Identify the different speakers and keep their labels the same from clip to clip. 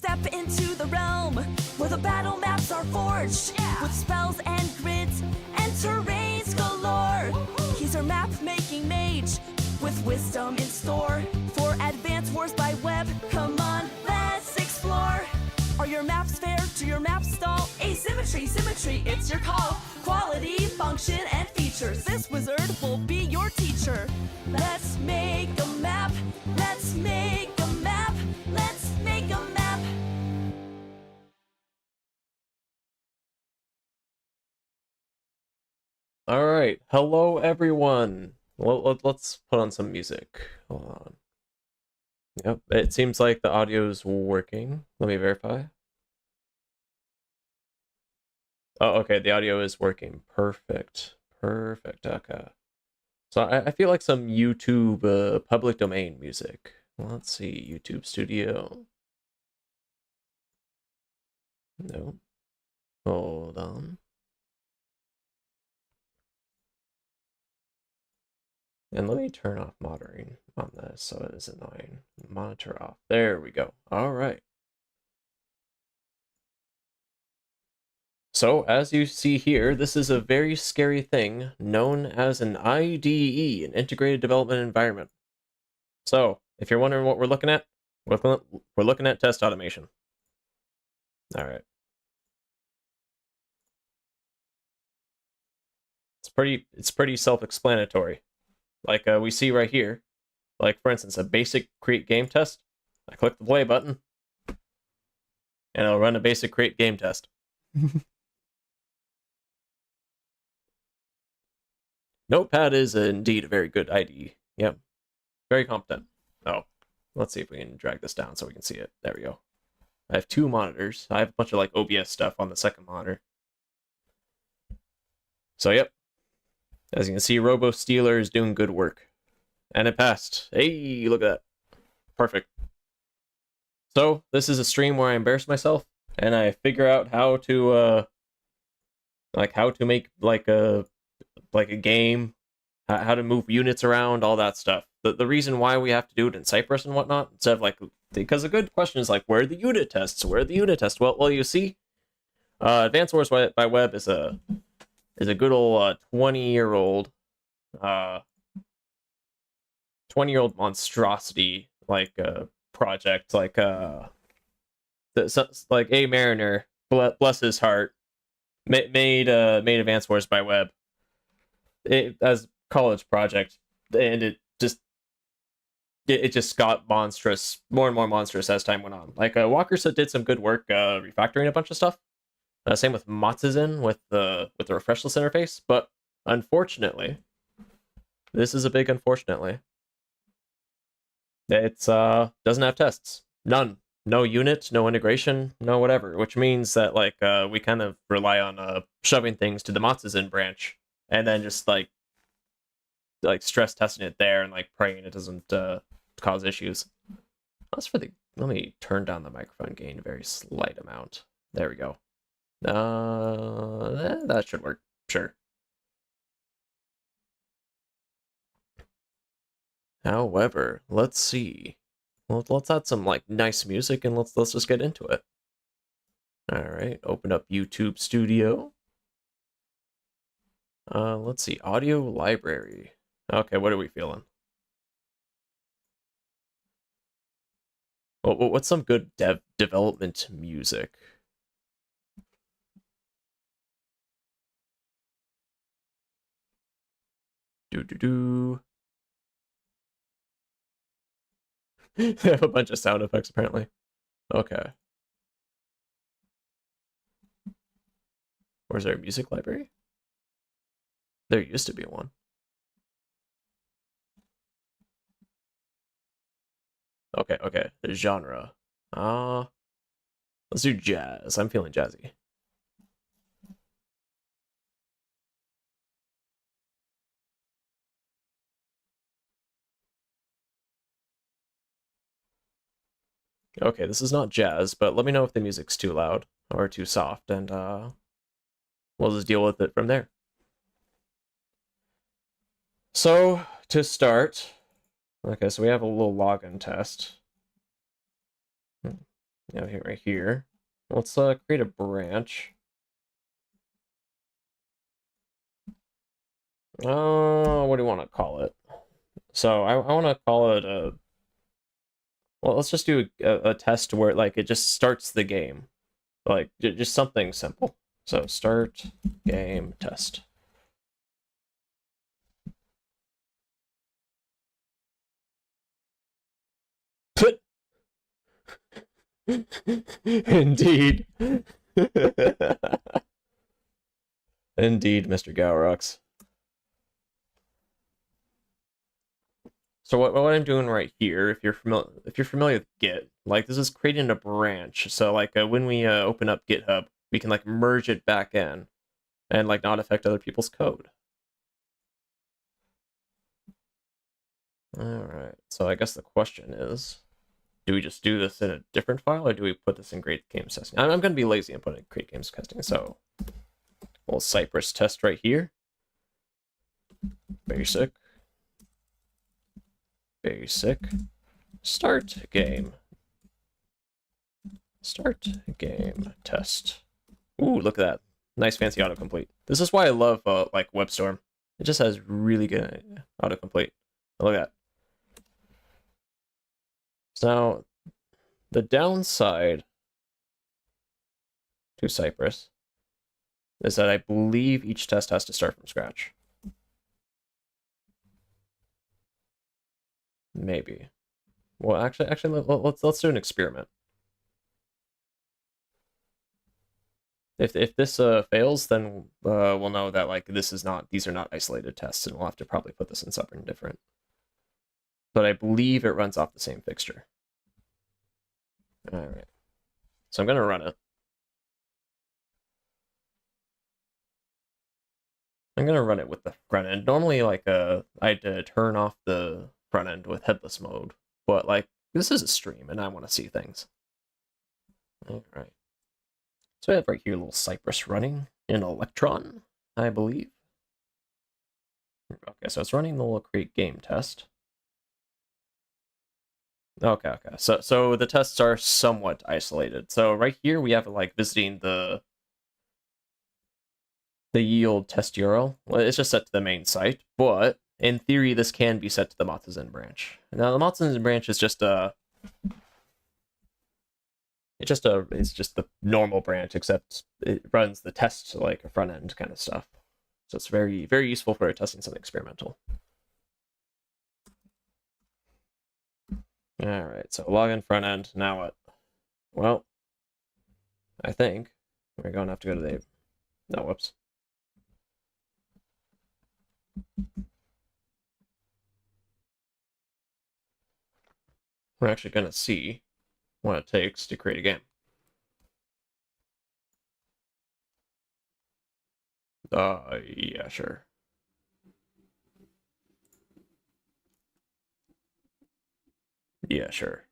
Speaker 1: Step into the realm where the battle maps are forged, with spells and grids and terrains galore. He's our map-making mage with wisdom in store for Advance Wars by Web. Come on, let's explore. Are your maps fair? Do your maps stall? Asymmetry, symmetry, it's your call. Quality, function, and features. This wizard will be your teacher. Let's make a map. Let's make a map. Let's make a map.
Speaker 2: All right, hello everyone. Well, let's put on some music. Hold on. Yep, it seems like the audio's working. Let me verify. Oh, okay, the audio is working. Perfect. Perfect, okay. So I feel like some YouTube public domain music. Let's see, YouTube Studio. No. Hold on. And let me turn off monitoring on this so it is annoying. Monitor off. There we go. All right. So, as you see here, this is a very scary thing known as an IDE, an Integrated Development Environment. So, if you're wondering what we're looking at, we're looking at test automation. All right. It's pretty self-explanatory. Like we see right here, like for instance, a basic create game test. I click the play button, and it'll run a basic create game test. Notepad is indeed a very good IDE. Yep. Very competent. Oh, let's see if we can drag this down so we can see it. There we go. I have two monitors. I have a bunch of like OBS stuff on the second monitor. So yep. As you can see, Robo Stealer is doing good work. And it passed. Hey, look at that. Perfect. So, this is a stream where I embarrass myself, and I figure out how to, make, like a game, how to move units around, all that stuff. The reason why we have to do it in Cypress and whatnot, instead of, like, because a good question is, like, where are the unit tests? Where are the unit tests? Well, you see, Advanced Wars by Web is a good old 20-year-old 20-year-old monstrosity like project, like like A Mariner, bless his heart, made Advanced Wars by Web as college project, and it just got monstrous, more and more monstrous as time went on. Like Walker did some good work refactoring a bunch of stuff. Same with Matsuzen with the refreshless interface, but unfortunately, this is a big unfortunately. It's doesn't have tests. None. No unit, no integration, no whatever, which means that like we kind of rely on shoving things to the Matsuzen branch and then just like stress testing it there and like praying it doesn't cause issues. As for let me turn down the microphone gain a very slight amount. There we go. That should work. Sure. However, let's see. Well, let's add some like nice music and let's just get into it. All right, open up YouTube Studio. Let's see, audio library. Okay, what are we feeling? What's some good development music? Do. They have a bunch of sound effects, apparently. Okay. Or is there a music library? There used to be one. Okay. The genre. Let's do jazz. I'm feeling jazzy. Okay, this is not jazz, but let me know if the music's too loud or too soft, and we'll just deal with it from there. So, to start, okay, so we have a little login test. Now here, right here. Let's create a branch. What do you want to call it? So I want to call it a. Well, let's just do a test where like it just starts the game, like just something simple. So start game test. Indeed. Indeed, Mr. Gowrox. So what I'm doing right here, if you're familiar with Git, like this is creating a branch. So like when we open up GitHub, we can like merge it back in, and like not affect other people's code. All right. So I guess the question is, do we just do this in a different file, or do we put this in Create Games Testing? I'm going to be lazy and put it in Create Games Testing. So we'll Cypress test right here. Basic. Start game test. Ooh, look at that. Nice fancy autocomplete. This is why I love like WebStorm. It just has really good autocomplete. Look at that. So now, the downside to Cypress is that I believe each test has to start from scratch. Maybe. Well, actually, let's do an experiment. If this fails, then we'll know that like these are not isolated tests, and we'll have to probably put this in something different. But I believe it runs off the same fixture. All right. So I'm gonna run it. I'm gonna run it with the front end. Normally, like I'd turn off the front end with headless mode, but like this is a stream, and I want to see things. All right. So I have right here a little Cypress running in Electron, I believe. Okay, so it's running the little create game test. Okay. So the tests are somewhat isolated. So right here we have like visiting the yield test URL. Well, it's just set to the main site, but in theory this can be set to the Matsuzen branch. Now the Matsuzen branch is just it's just the normal branch, except it runs the test like a front end kind of stuff. So it's very, very useful for testing something experimental. All right, so login front end. Now what? Well, I think we're going to have to go to the. No, whoops. We're actually going to see what it takes to create a game. Yeah, sure. Yeah, sure.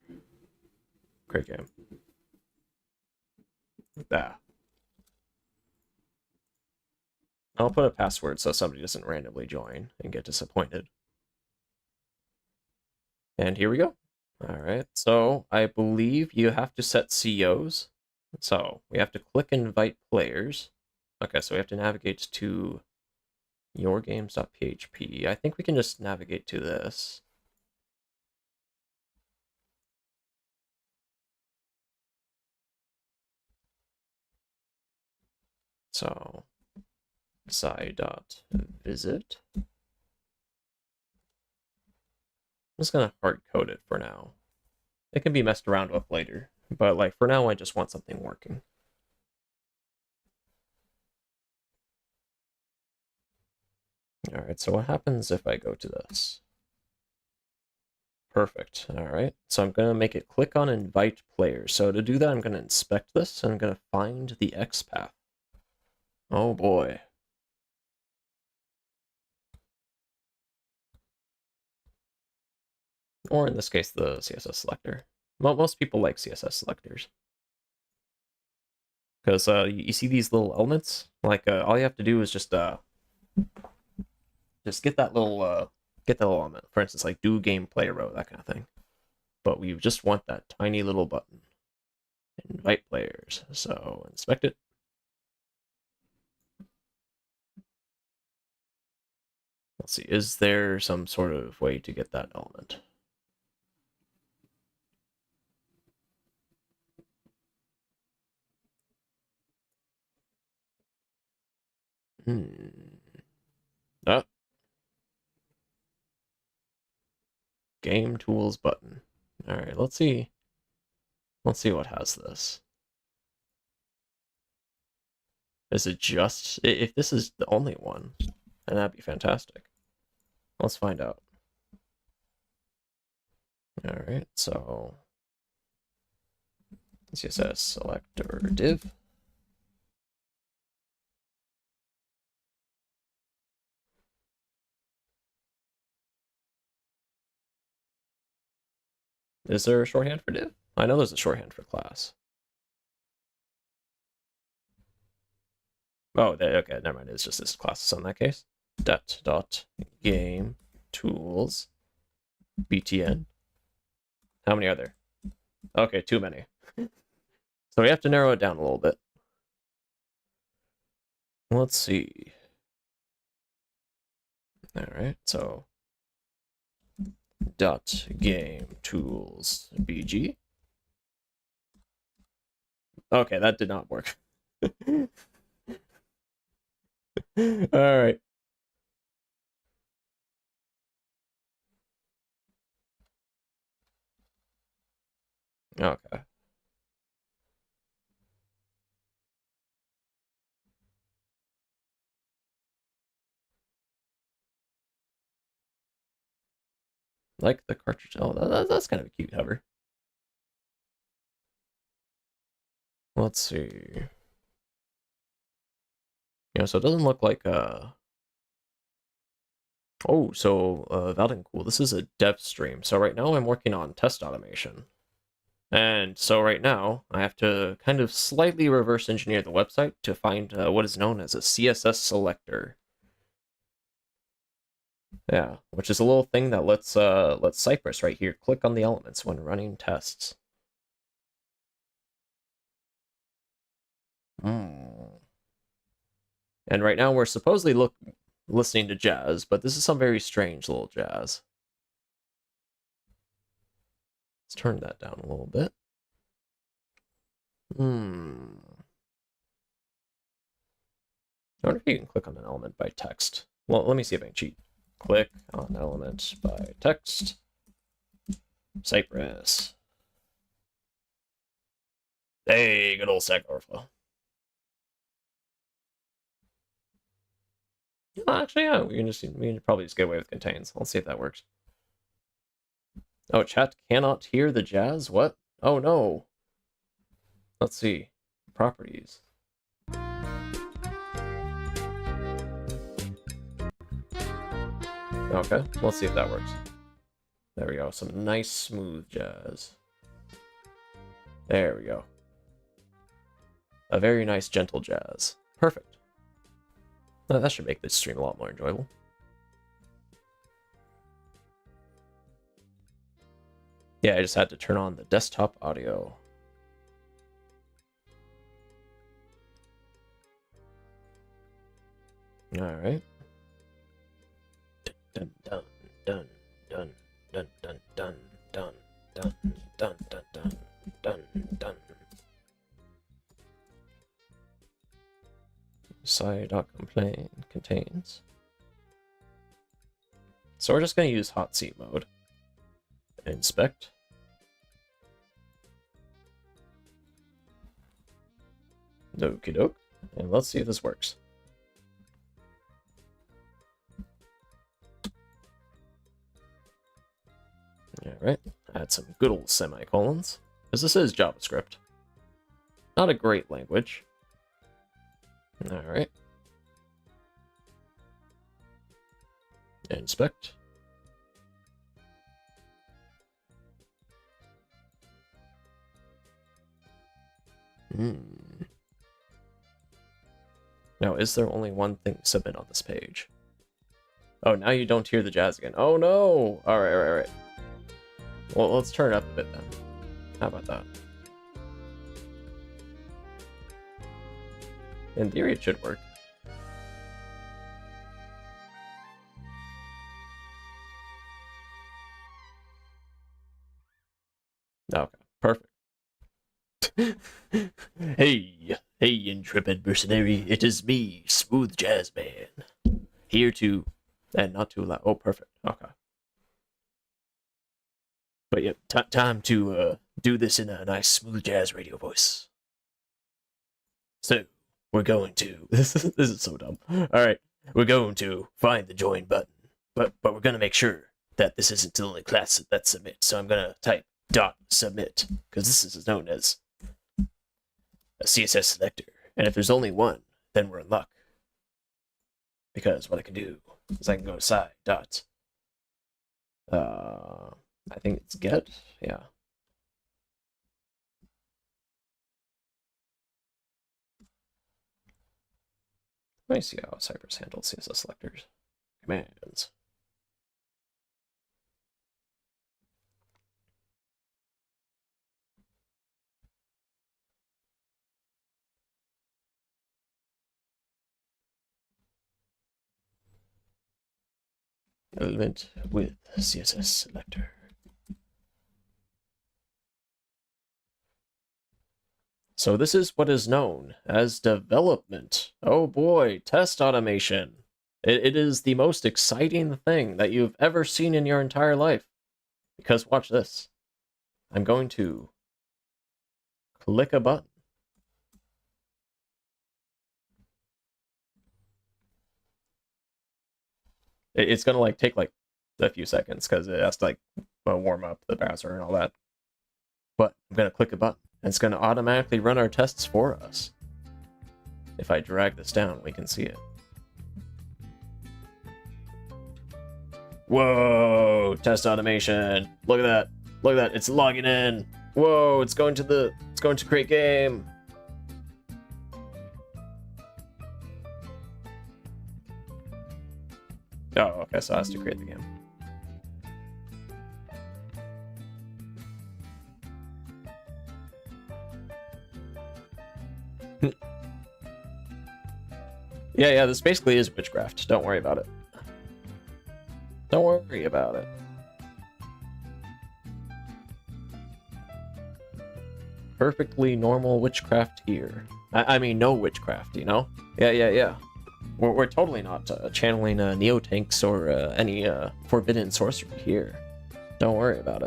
Speaker 2: Great game. Ah. I'll put a password so somebody doesn't randomly join and get disappointed. And here we go. All right, so I believe you have to set COs. So we have to click invite players. Okay, so we have to navigate to yourgames.php. I think we can just navigate to this. So sci.visit. I'm just gonna hard code it for now. It can be messed around with later, but like for now I just want something working. All right, so what happens if I go to this? Perfect. All right, so I'm going to make it click on invite players. So to do that, I'm going to inspect this, and I'm going to find the XPath. Oh boy. Or in this case, the CSS selector. Most people like CSS selectors. Because you see these little elements? Like all you have to do is just get that little element. For instance, like do game play row, that kind of thing. But we just want that tiny little button. Invite players. So inspect it. Let's see, is there some sort of way to get that element? Oh. Game tools button. All right, let's see. Let's see what has this. Is it just, if this is the only one, then that'd be fantastic. Let's find out. All right, so CSS selector div. Is there a shorthand for div? I know there's a shorthand for class. Oh, okay, never mind. It's just this class. So in that case, dot game tools btn. How many are there? Okay, too many. So we have to narrow it down a little bit. Let's see. All right, so dot game tools bg. Okay, that did not work. All right. Okay. Like the cartridge. Oh, that's kind of a cute cover. Let's see. Yeah, so it doesn't look like oh, so Valden Cool. This is a dev stream. So right now I'm working on test automation. And so right now I have to kind of slightly reverse engineer the website to find what is known as a CSS selector. Yeah, which is a little thing that lets Cypress right here click on the elements when running tests. And right now we're supposedly listening to jazz, but this is some very strange little jazz. Let's turn that down a little bit. I wonder if you can click on an element by text. Well, let me see if I can cheat. Click on element by text. Cypress. Hey, good old Stack Overflow. Actually, yeah, we can probably just get away with contains. Let's see if that works. Oh, chat cannot hear the jazz? What? Oh no. Let's see. Properties. Okay, let's see if that works. There we go. Some nice smooth jazz. There we go. A very nice gentle jazz. Perfect. That should make this stream a lot more enjoyable. Yeah, I just had to turn on the desktop audio. All right. Dun dun dun dun dun dun dun dun dun dun dun dun dun dun. Side.complain contains. So we're just going to use hot seat mode. Inspect. Okie doke. And let's see if this works. Alright, add some good old semicolons, because this is JavaScript. Not a great language. Alright. Inspect. Now, is there only one thing to submit on this page? Oh, now you don't hear the jazz again. Oh no! Alright. Well, let's turn it up a bit then. How about that? In theory, it should work. Okay, perfect. Hey, intrepid mercenary, it is me, Smooth Jazz Man, here to, and not too loud. Oh, perfect. Okay. But yeah, time to do this in a nice smooth jazz radio voice. So we're going to this is so dumb. All right, we're going to find the join button, but we're gonna make sure that this isn't the only class that submits. So I'm gonna type .submit because this is known as a CSS selector, and if there's only one, then we're in luck. Because what I can do is I can go to side dot. I think it's get. Yeah. Let me see how Cypress handles CSS selectors. Commands. Element with CSS selector. So this is what is known as development. Oh boy, test automation. It is the most exciting thing that you've ever seen in your entire life. Because watch this. I'm going to click a button. It's gonna like take like a few seconds because it has to like warm up the browser and all that. But I'm gonna click a button and it's gonna automatically run our tests for us. If I drag this down, we can see it. Whoa, test automation. Look at that. Look at that. It's logging in. Whoa, it's going to create game. Oh, okay, so it has to create the game. Yeah, this basically is witchcraft. Don't worry about it. Don't worry about it. Perfectly normal witchcraft here. I mean, no witchcraft, you know? Yeah. We're totally not channeling Neotanks or any forbidden sorcery here. Don't worry about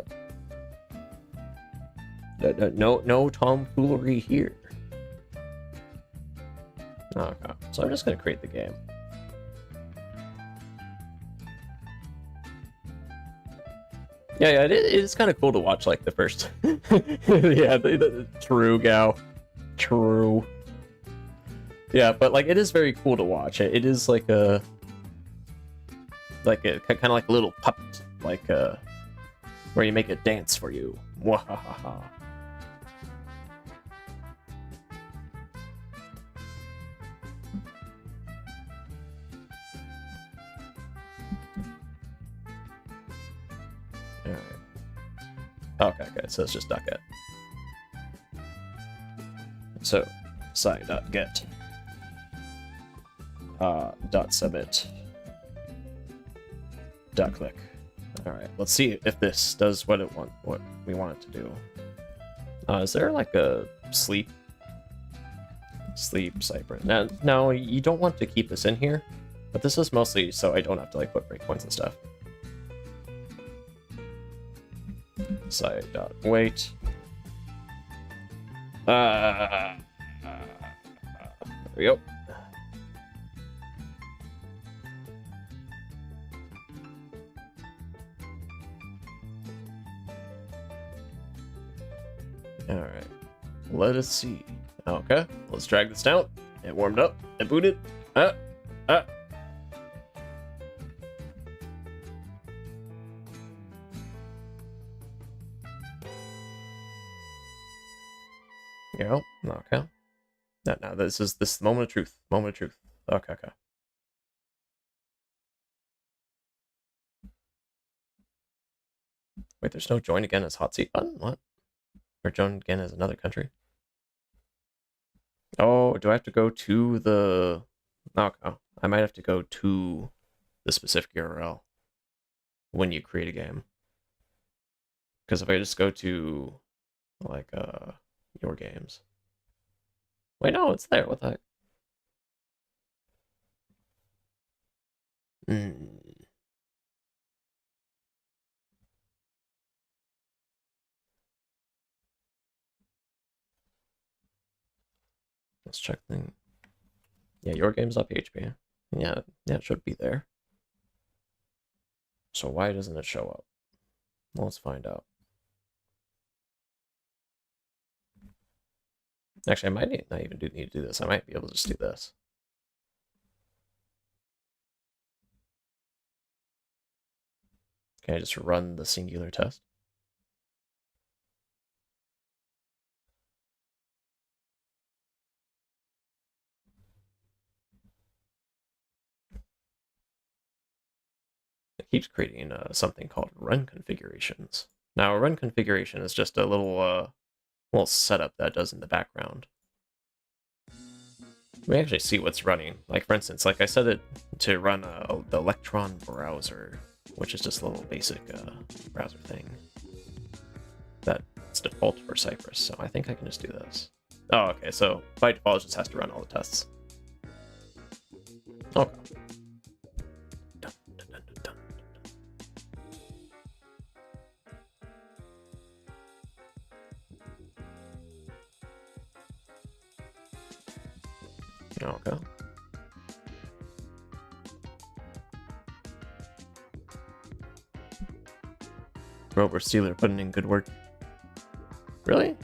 Speaker 2: it. No tomfoolery here. Okay, so I'm just gonna create the game. Yeah, it is kind of cool to watch like the first. Yeah, true, Gao. True. Yeah, but like it is very cool to watch. It is like a kind of like a little puppet, like where you make it dance for you. Wahahaha. Okay, so it's just .get. So, site.get .submit .click. All right, let's see if this does what we want it to do. Is there like a sleep Cypress? Now, no, you don't want to keep this in here, but this is mostly so I don't have to like put breakpoints and stuff. Site.wait. There we go. Alright. Let us see. Okay, let's drag this down. It warmed up. It booted. Yeah, okay. Now this is the moment of truth. Moment of truth. Okay. Wait, there's no join again as hot seat button? What? Or join again as another country? Oh, do I have to go to the... Okay, I might have to go to the specific URL when you create a game. Because if I just go to, like, your games... Wait, no, it's there. What the heck? Let's check thing. Yeah, your games.php. Yeah, it should be there. So why doesn't it show up? Well, let's find out. Actually, I might not even need to do this. I might be able to just do this. Can I just run the singular test? It keeps creating something called run configurations. Now, a run configuration is just a little setup that does in the background. We actually see what's running. Like, for instance, like I set it to run the Electron browser, which is just a little basic browser thing that's default for Cypress. So I think I can just do this. Oh, okay. So by default, it just has to run all the tests. Okay. Dun, dun, dun, dun, dun. Okay. Rover Steeler putting in good work. Really?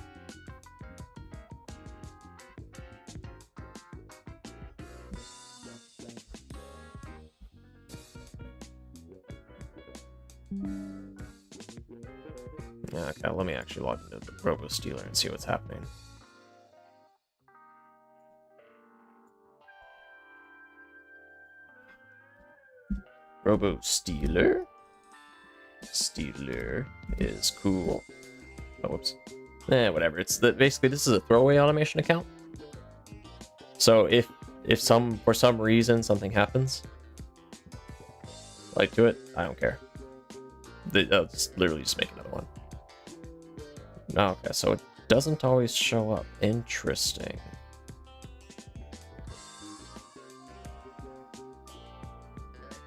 Speaker 2: Yeah, okay, let me actually log into the Robo Steeler and see what's happening. Robo Steeler? Steeler is cool. Oh, whoops. Whatever. It's basically this is a throwaway automation account. So if for some reason something happens, like to it, I don't care. I'll just literally just make another one. Okay, so it doesn't always show up. Interesting.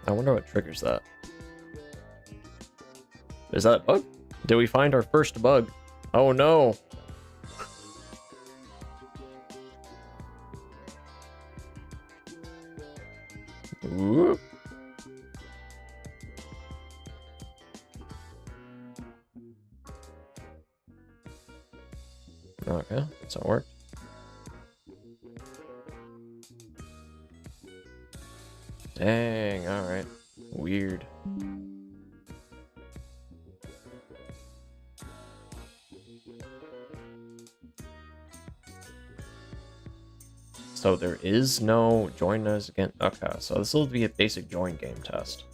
Speaker 2: I wonder what triggers that. Is that a bug? Did we find our first bug? Oh no! Ooh. Okay, that's not work. Dang, alright. Weird. So there is no join us again. Okay, so this will be a basic join game test.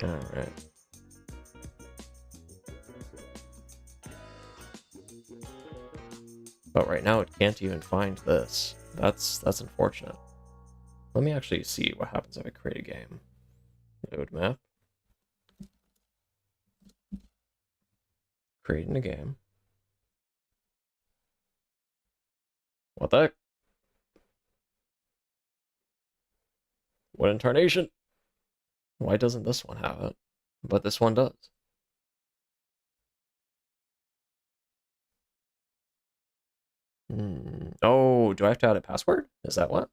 Speaker 2: Alright. But right now it can't even find this. That's unfortunate. Let me actually see what happens if I create a game. Node map. Creating a game. What the heck? What incarnation? Why doesn't this one have it? But this one does. Oh, do I have to add a password? Is that what?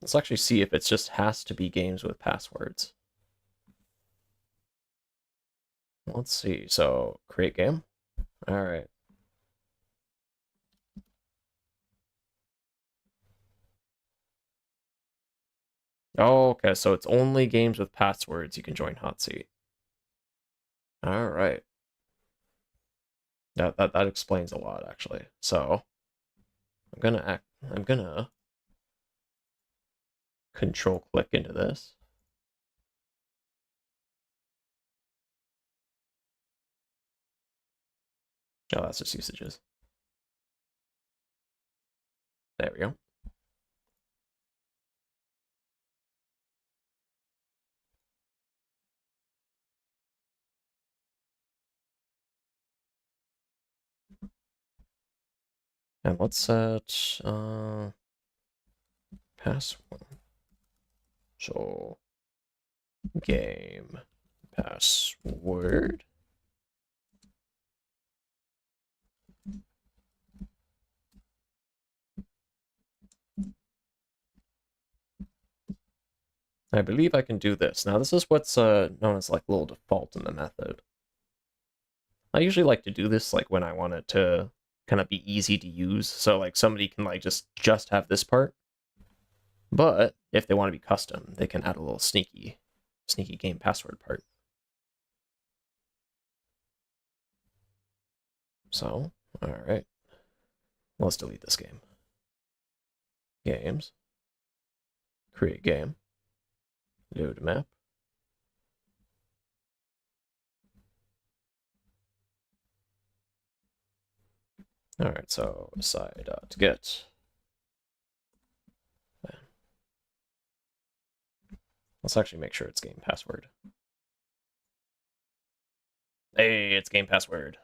Speaker 2: Let's actually see if it just has to be games with passwords. Let's see. So, create game. All right. Oh, okay. So it's only games with passwords you can join Hot Seat. All right. That explains a lot, actually. So I'm gonna control click into this. Oh, that's just usages. There we go. And let's set password. So game password. I believe I can do this. Now this is what's known as like little default in the method. I usually like to do this like when I want it to kind of be easy to use. So like somebody can like just have this part. But if they want to be custom, they can add a little sneaky game password part. So, all right. Let's delete this game. Games. Create game. Load map. All right, so side.get. Let's actually make sure it's game password. Hey, it's game password.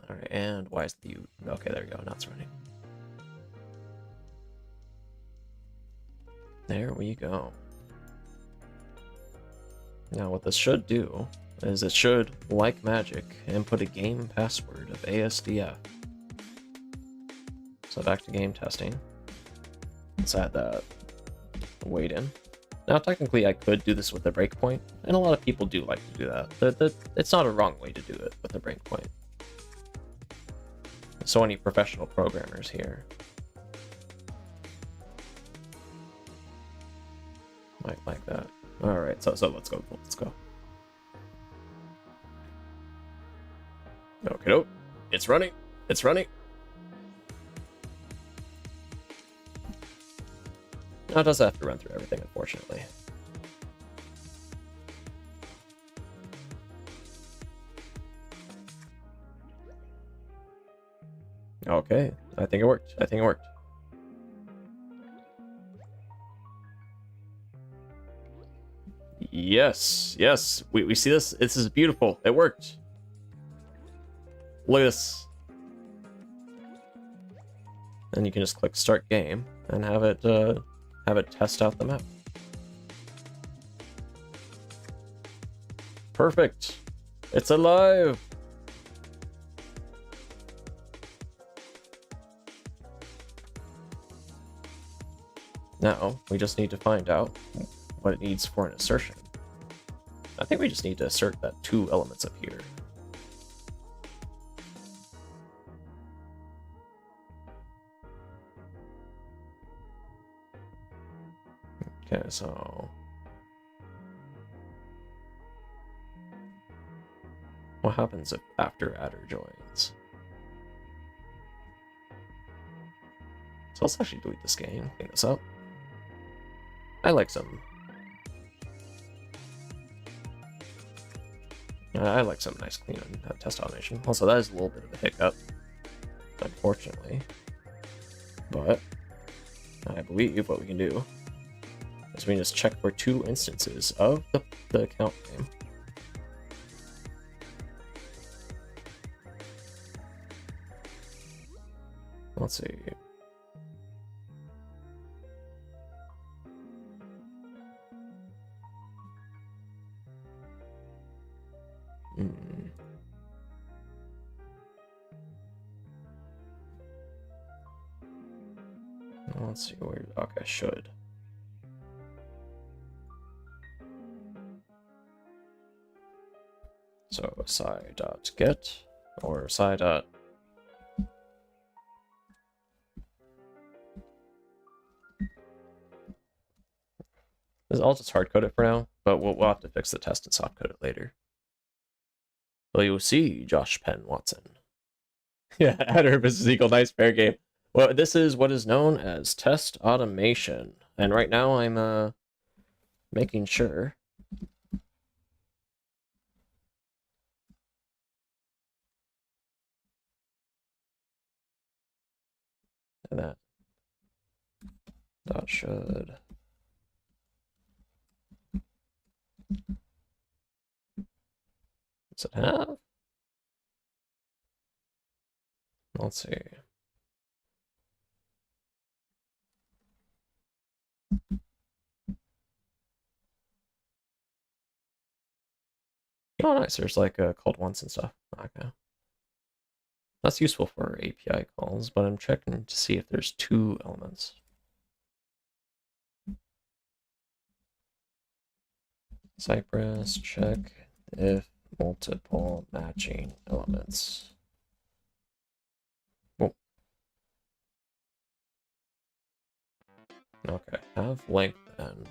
Speaker 2: All right, and why is the okay? There we go. Now it's running. There we go. Now what this should do is it should, like magic, input a game password of ASDF. So back to game testing. Let's add that wait in. Now technically I could do this with a breakpoint, and a lot of people do like to do that. It's not a wrong way to do it with a breakpoint. So any professional programmers here might like that. All right, so let's go. Let's go. Okay, nope. It's running. It's running. Now it does have to run through everything, unfortunately. Okay, I think it worked. I think it worked. Yes, yes, we see this. This is beautiful. It worked. Look at this. And you can just click start game and have it test out the map. Perfect. It's alive. Now we just need to find out what it needs for an assertion. I think we just need to assert that 2 elements up here. Okay, so what happens if after adder joins? So let's actually delete this game, clean this up. I like some nice clean test automation. Also, that is a little bit of a hiccup, unfortunately. But I believe what we can do is we can just check for 2 instances of the account name. Let's see. Let's see where. Okay, should. So sci.get or sci. I'll just hard code it for now, but we'll have to fix the test and soft code it later. Well, you'll see, Josh Penn Watson. Yeah, adder versus equal, nice fair game. Well, this is what is known as test automation. And right now I'm making sure that dot should does it have? Let's see. Oh, nice. There's like called once and stuff. Okay. That's useful for API calls, but I'm checking to see if there's two elements. Cypress, check if multiple matching elements. Oh. Okay, have length n.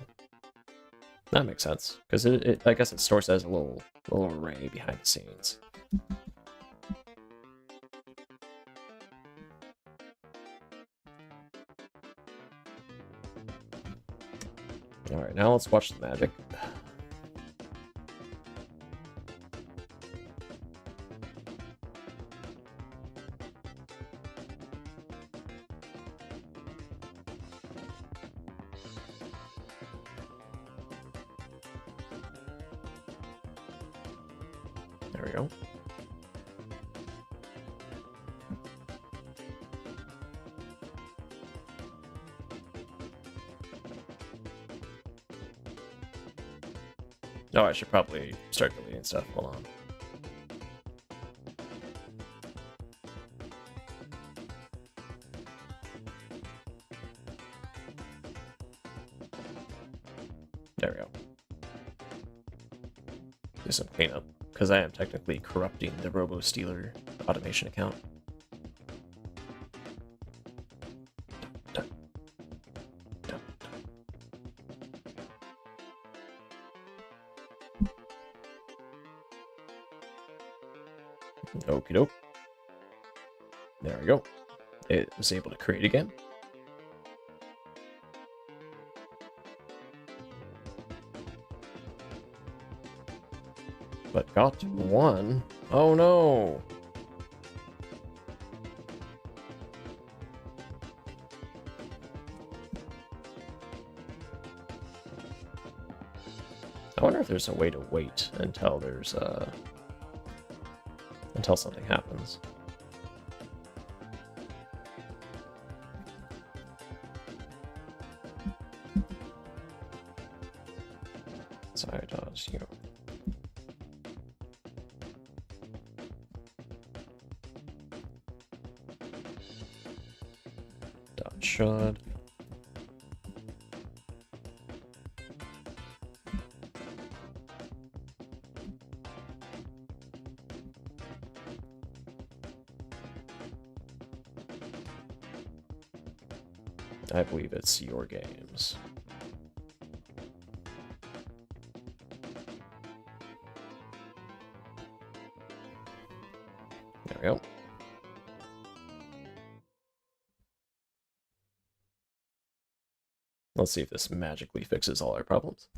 Speaker 2: That makes sense, because I guess it stores as a little array behind the scenes. Alright, now let's watch the magic. There we go. Oh, I should probably start deleting stuff. Hold on. There we go. Do some cleanup, because I am technically corrupting the RoboStealer automation account. Okie doke. There we go. It was able to create again. But got one. Oh no! I wonder if there's a way to wait until there's until something happens. Sorry, dodge you. Dot should. I believe it's your games. There we go. Let's see if this magically fixes all our problems.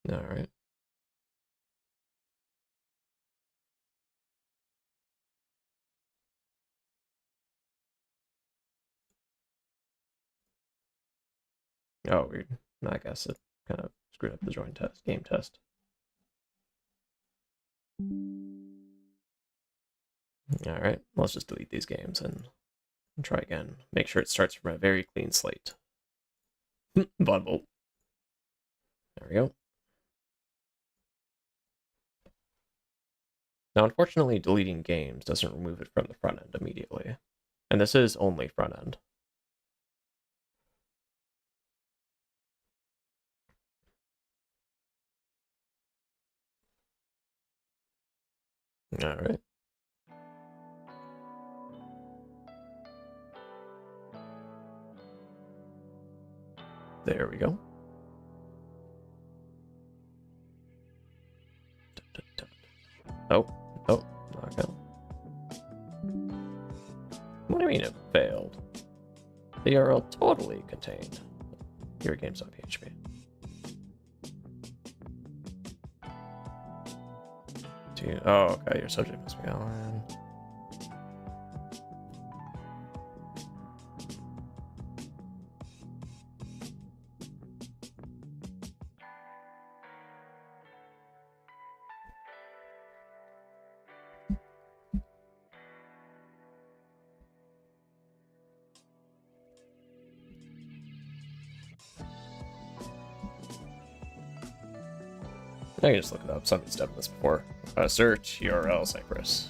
Speaker 2: All right. Oh, weird. I guess it kind of screwed up the join test, game test. All right, let's just delete these games and try again. Make sure it starts from a very clean slate. Bundle. There we go. Now, unfortunately, deleting games doesn't remove it from the front end immediately. And this is only front end. All right. There we go. Oh, oh, okay. What do you mean it failed? The URL totally contained. Your games.php. Oh, okay, your subject must be on. I can just look it up. Somebody's done this before. Search URL Cypress.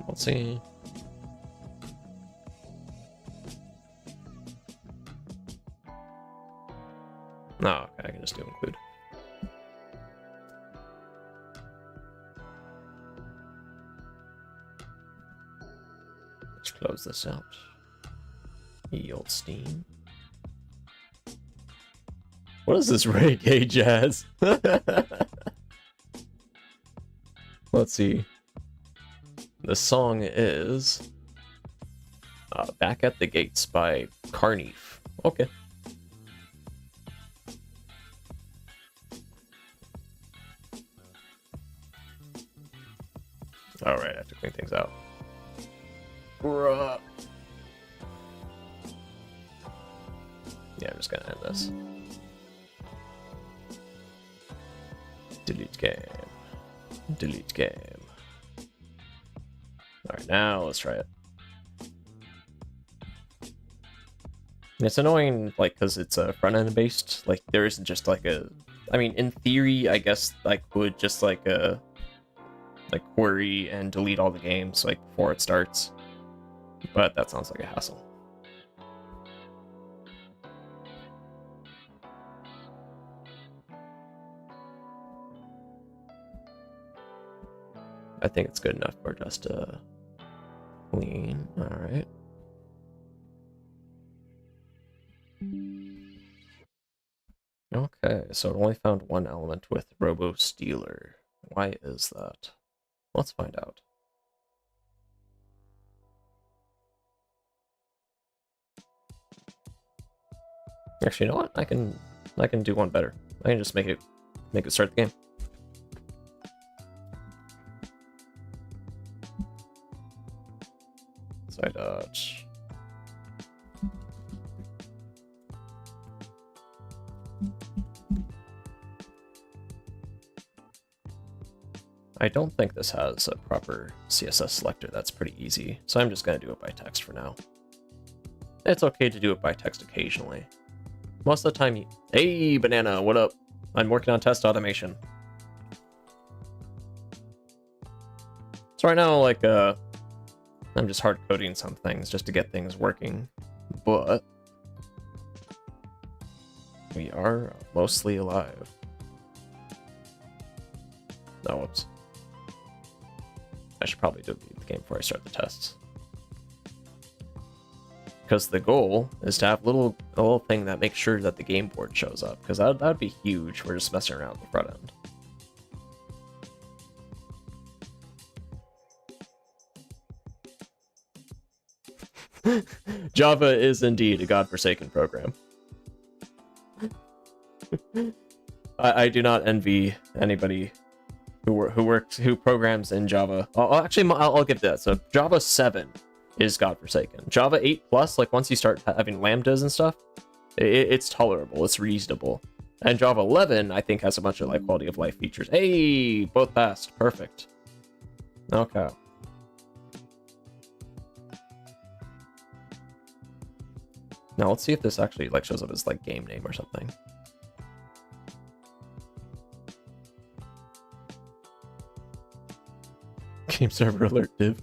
Speaker 2: Let's see. No, okay, I can just do include. Let's close this out. Ye old Steam. What is this reggae jazz? Let's see. The song is Back at the Gates by Carneef. Okay. Alright, I have to clean things out. Bruh. Yeah, I'm just gonna end this. Delete game. Delete game. Alright, now let's try it. It's annoying, like, because it's a front-end based. Like, there isn't just like a... I mean, in theory, I guess I could just like query and delete all the games like before it starts. But that sounds like a hassle. I think it's good enough for just clean. All right. Okay, so it only found one element with Robo Stealer. Why is that? Let's find out. Actually, you know what? I can do one better. I can just make it start the game. Side dodge. I don't think this has a proper CSS selector. That's pretty easy. So I'm just going to do it by text for now. It's okay to do it by text occasionally. Most of the time, hey, Banana, what up? I'm working on test automation. So right now, like, I'm just hard coding some things just to get things working. But we are mostly alive. Oh, whoops. I should probably delete the game before I start the tests. Because the goal is to have a little thing that makes sure that the game board shows up. Because that'd be huge. We're just messing around with the front end. Java is indeed a godforsaken program. I do not envy anybody who programs in Java. I'll give that. So Java 7 is godforsaken. Java 8 plus, like once you start having lambdas and stuff, it's tolerable, it's reasonable. And Java 11, I think, has a bunch of like quality of life features. Hey, both passed, perfect. Okay. Now let's see if this actually like shows up as like game name or something. Game server alert div.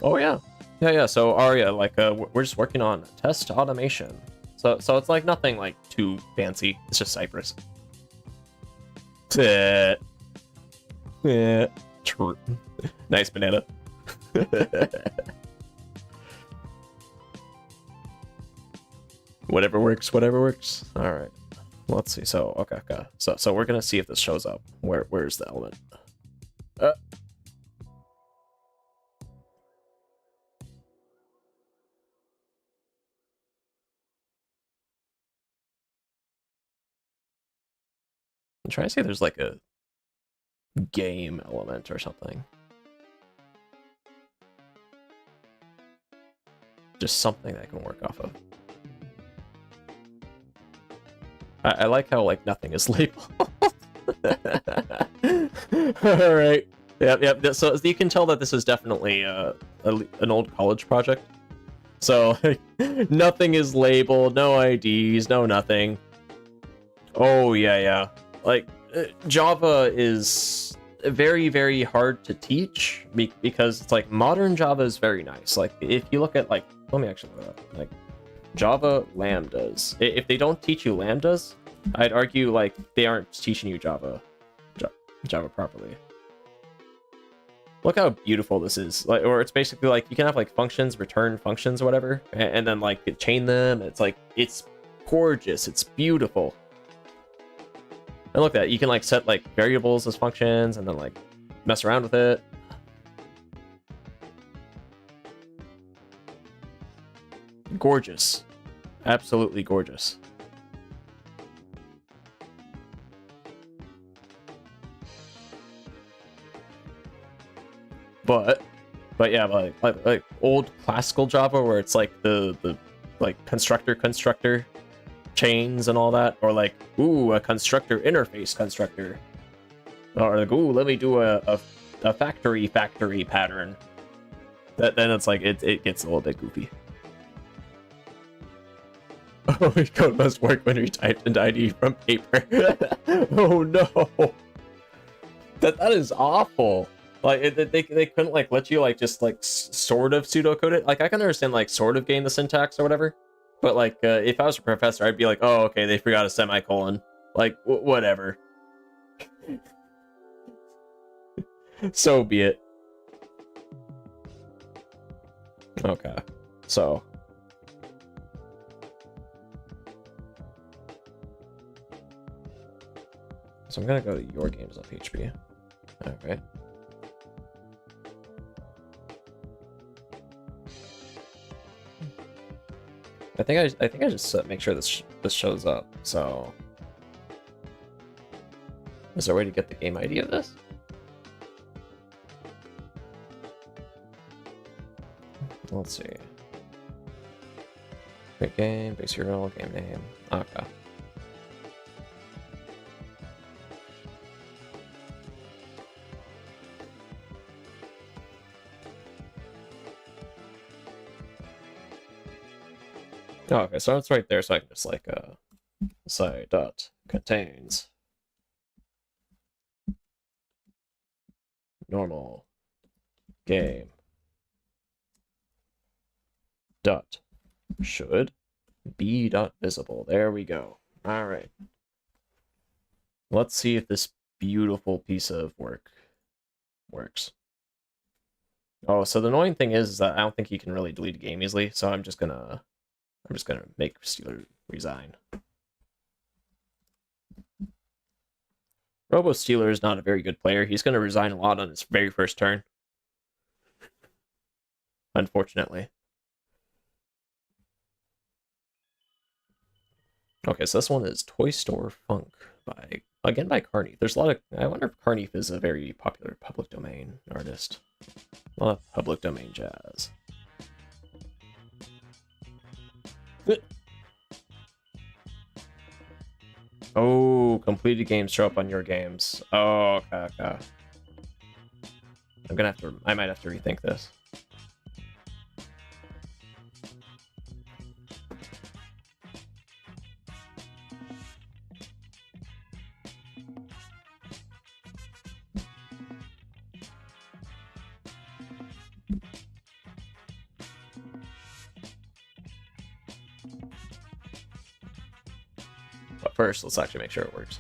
Speaker 2: Oh yeah. Yeah. So Aria, like we're just working on test automation. So it's like nothing like too fancy. It's just Cypress. Yeah. True. Nice banana. Whatever works, whatever works. All right. Let's see. So, okay. So we're gonna see if this shows up. Where's the element? I'm trying to see if there's like a game element or something. Just something that I can work off of. I like how like nothing is labeled. All right. Yep. So you can tell that this is definitely an old college project. So nothing is labeled, no IDs, no nothing. Oh yeah. Like Java is very, very hard to teach because it's like modern Java is very nice. Like if you look at like, let me actually look at like Java lambdas. If they don't teach you lambdas, I'd argue like they aren't teaching you Java properly. Look how beautiful this is. Like, or it's basically like you can have like functions, return functions or whatever, and then like chain them. It's like it's gorgeous. It's beautiful. And look at that, you can like set like variables as functions and then like mess around with it. Gorgeous. Absolutely gorgeous. But yeah, like old classical Java where it's like the like constructor chains and all that, or like a constructor interface constructor, or like let me do a factory pattern. Then it's like it gets a little bit goofy. Oh, code must work when you typed into ID from paper. Oh no, that is awful. Like they couldn't like let you like just like sort of pseudocode it. Like I can understand like sort of gain the syntax or whatever, but like if I was a professor, I'd be like, oh okay, they forgot a semicolon. Like whatever. So be it. Okay, so I'm gonna go to your games.php. Okay. I think I just make sure this shows up. So, is there a way to get the game ID of this? Let's see. Big game, base URL, game name. Okay. Oh, okay, so it's right there, so I can just like say dot contains normal game dot should be dot visible. There we go. All right. Let's see if this beautiful piece of work works. Oh, so the annoying thing is that I don't think you can really delete a game easily, so I'm just gonna make Steeler resign. Robo Steeler is not a very good player. He's gonna resign a lot on his very first turn. Unfortunately. Okay, so this one is Toy Store Funk by Carney. There's a lot of, I wonder if Carney is a very popular public domain artist. A lot of public domain jazz. Oh, completed games show up on your games. Oh, okay. I might have to rethink this. But first, let's actually make sure it works.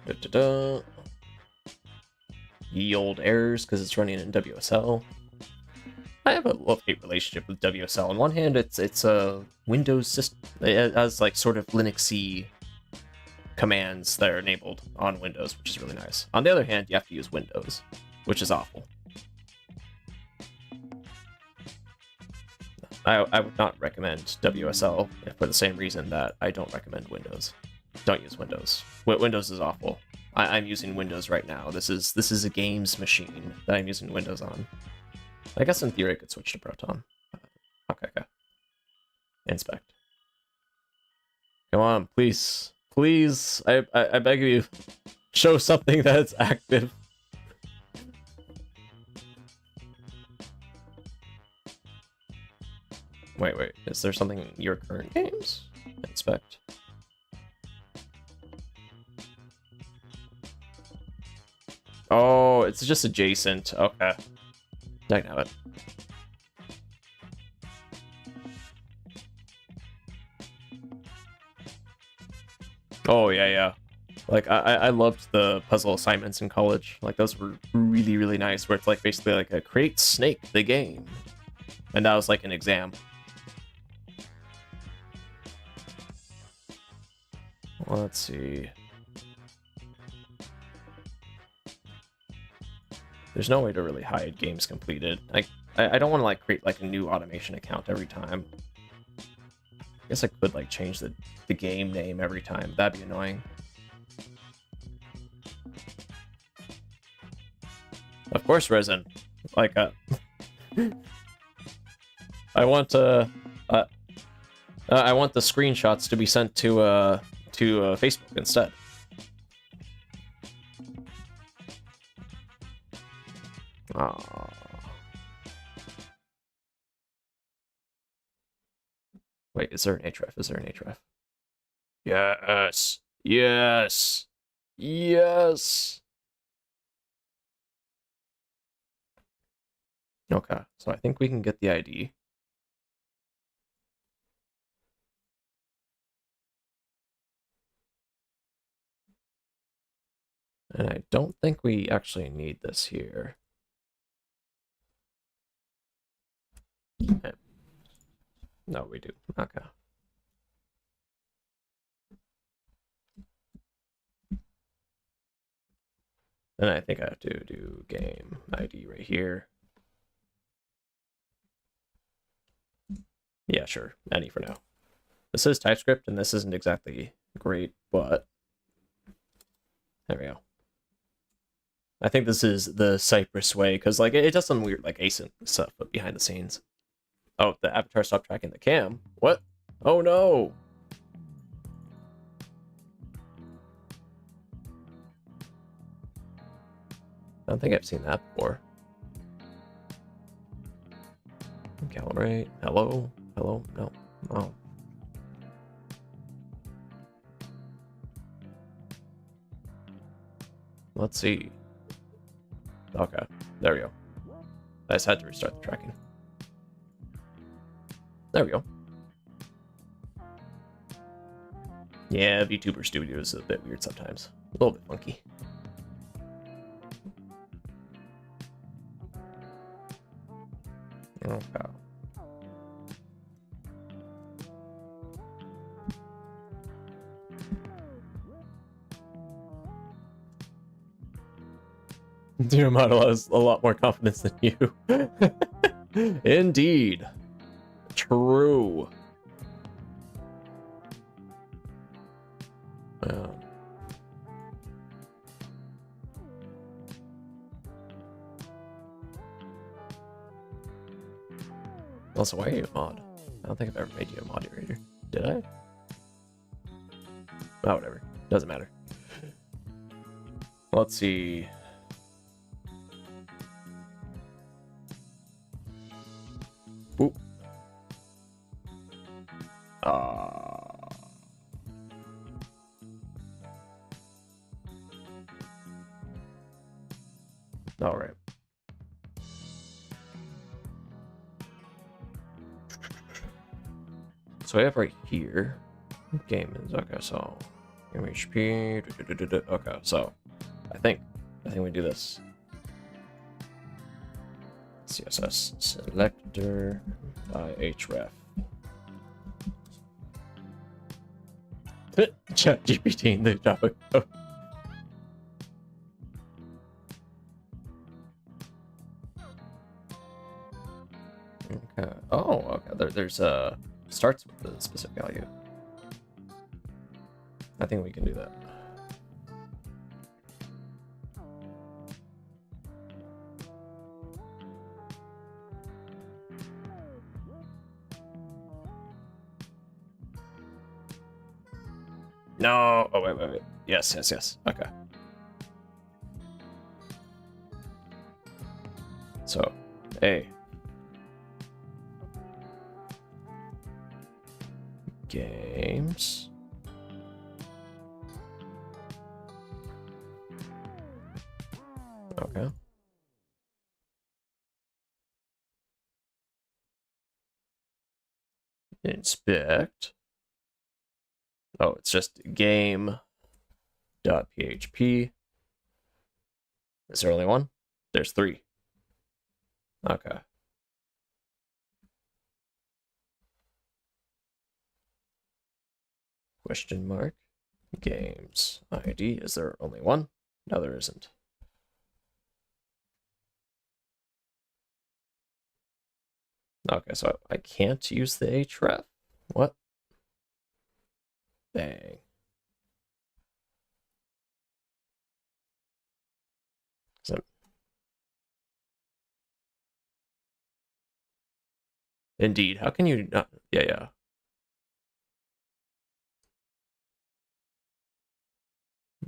Speaker 2: Da-da-da. Ye old errors because it's running in WSL. I have a love-hate relationship with WSL. On one hand, it's a Windows system. It has like sort of Linux-y commands that are enabled on Windows, which is really nice. On the other hand, you have to use Windows, which is awful. I would not recommend WSL for the same reason that I don't recommend Windows. Don't use Windows. Windows is awful. I'm using Windows right now. This is a games machine that I'm using Windows on. I guess in theory I could switch to Proton. Okay. Inspect. Come on, please. Please. I beg of you. Show something that's active. Wait. Is there something in your current games? Inspect. Oh, it's just adjacent. Okay. I know it. Oh, yeah. Like, I loved the puzzle assignments in college. Like, those were really, really nice, where it's like basically like a create Snake the game. And that was like an exam. Let's see. There's no way to really hide games completed. I don't want to like create like a new automation account every time. I guess I could like change the game name every time. That'd be annoying. Of course, Resin. Like I want the screenshots to be sent to Facebook instead. Oh. Wait, is there an href? Is there an href? Yes. Yes. Yes. Okay, so I think we can get the ID. And I don't think we actually need this here. No, we do. Okay. Then I think I have to do game ID right here. Yeah, sure. Any for now. This is TypeScript, and this isn't exactly great, but there we go. I think this is the Cypress way, because like it does some weird like async stuff behind the scenes. Oh, the avatar stopped tracking the cam. What? Oh no! I don't think I've seen that before. Calibrate. Hello? Hello? No. Oh. Let's see. Okay. There we go. I just had to restart the tracking. There we go. Yeah, VTuber Studio is a bit weird sometimes. A little bit funky. Okay. Your model has a lot more confidence than you. Indeed. True. Also, why are you a mod? I don't think I've ever made you a moderator. Did I? Oh, whatever. Doesn't matter. Let's see. Oop. All right. So I have right here, game is, okay, so, game HP, okay, so, I think we do this. CSS selector by href. Chat GPT in the Java code. Okay. Oh, okay. There's starts with a specific value. I think we can do that. No. Oh, wait. Yes. Okay. So, A. Games. Okay. Inspect. Oh, it's just game.php. Is there only one? There's 3. Okay. Question mark. Games ID. Is there only one? No, there isn't. Okay, so I can't use the href. What? Dang. So, indeed. How can you not? Yeah.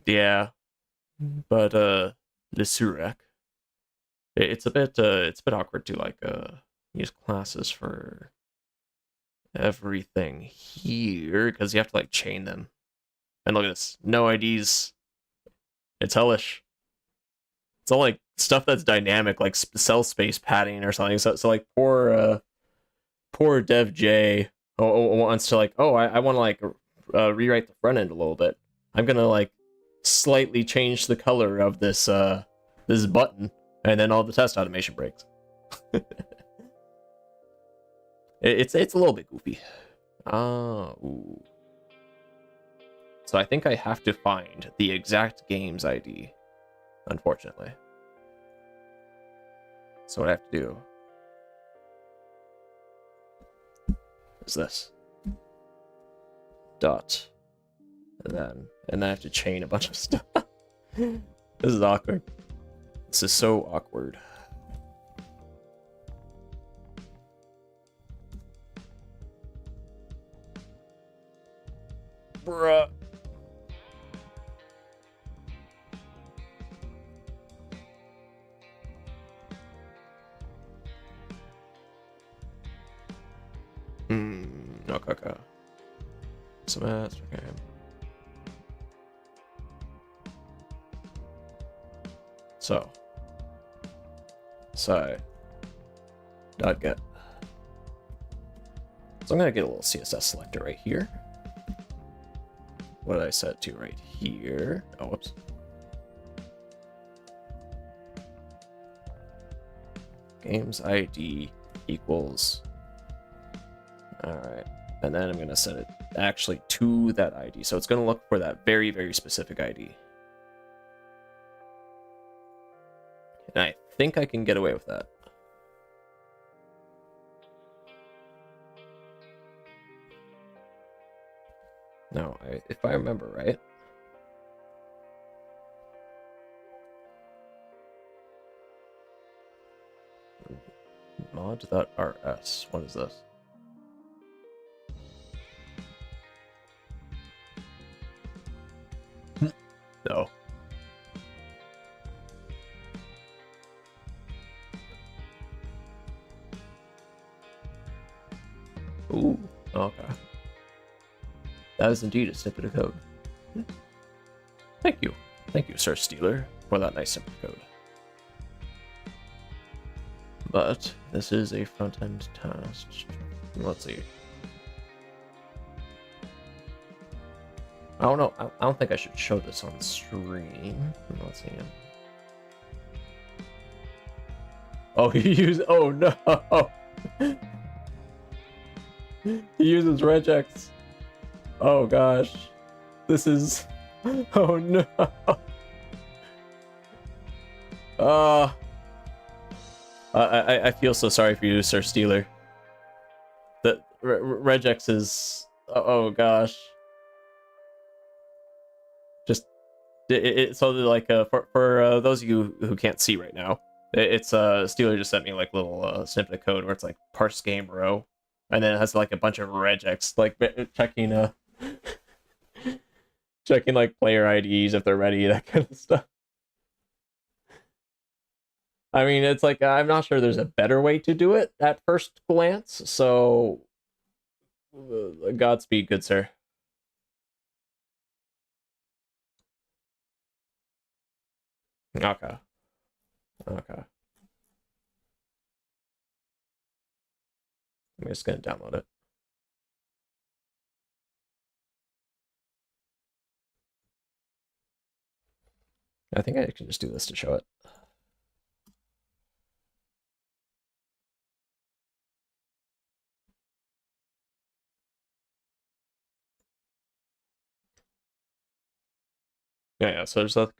Speaker 2: Yeah. But le Surek. It's a bit awkward to like use classes for everything here because you have to like chain them. And look at this. No IDs. It's hellish. It's all like stuff that's dynamic, like cell space padding or something. So like poor Dev J wants to like, oh, I want to like rewrite the front end a little bit. I'm gonna like slightly change the color of this this button, and then all the test automation breaks. it's a little bit goofy. Ooh. So I think I have to find the exact game's ID, unfortunately. So what I have to do is this. Dot. And then I have to chain a bunch of stuff. This is awkward. This is so awkward. Bruh. Okay. Semester game. So dot get. So I'm gonna get a little CSS selector right here. What did I set to right here? Oh, whoops. Games ID equals. All right, and then I'm gonna set it actually to that ID. So it's gonna look for that very, very specific ID. And I think I can get away with that. No, if I remember right. Mod.rs. What is this? No. Ooh, okay. That is indeed a snippet of code. Thank you, Sir Steeler, for that nice snippet of code. But this is a front-end task. Let's see. I don't know. I don't think I should show this on stream. Let's see. Oh, he used. Oh no. He uses regex. Oh gosh. This is. Oh no. I feel so sorry for you, Sir Steeler. The regex is. Oh gosh. Just so like for those of you who can't see right now, it's Steeler just sent me like little snippet of code where it's like parse game row, and then it has like a bunch of regex like checking checking like player IDs if they're ready, that kind of stuff. I mean, it's like I'm not sure there's a better way to do it at first glance, so Godspeed, good sir. Okay. Okay. I'm just gonna download it. I think I can just do this to show it. Yeah, so there's like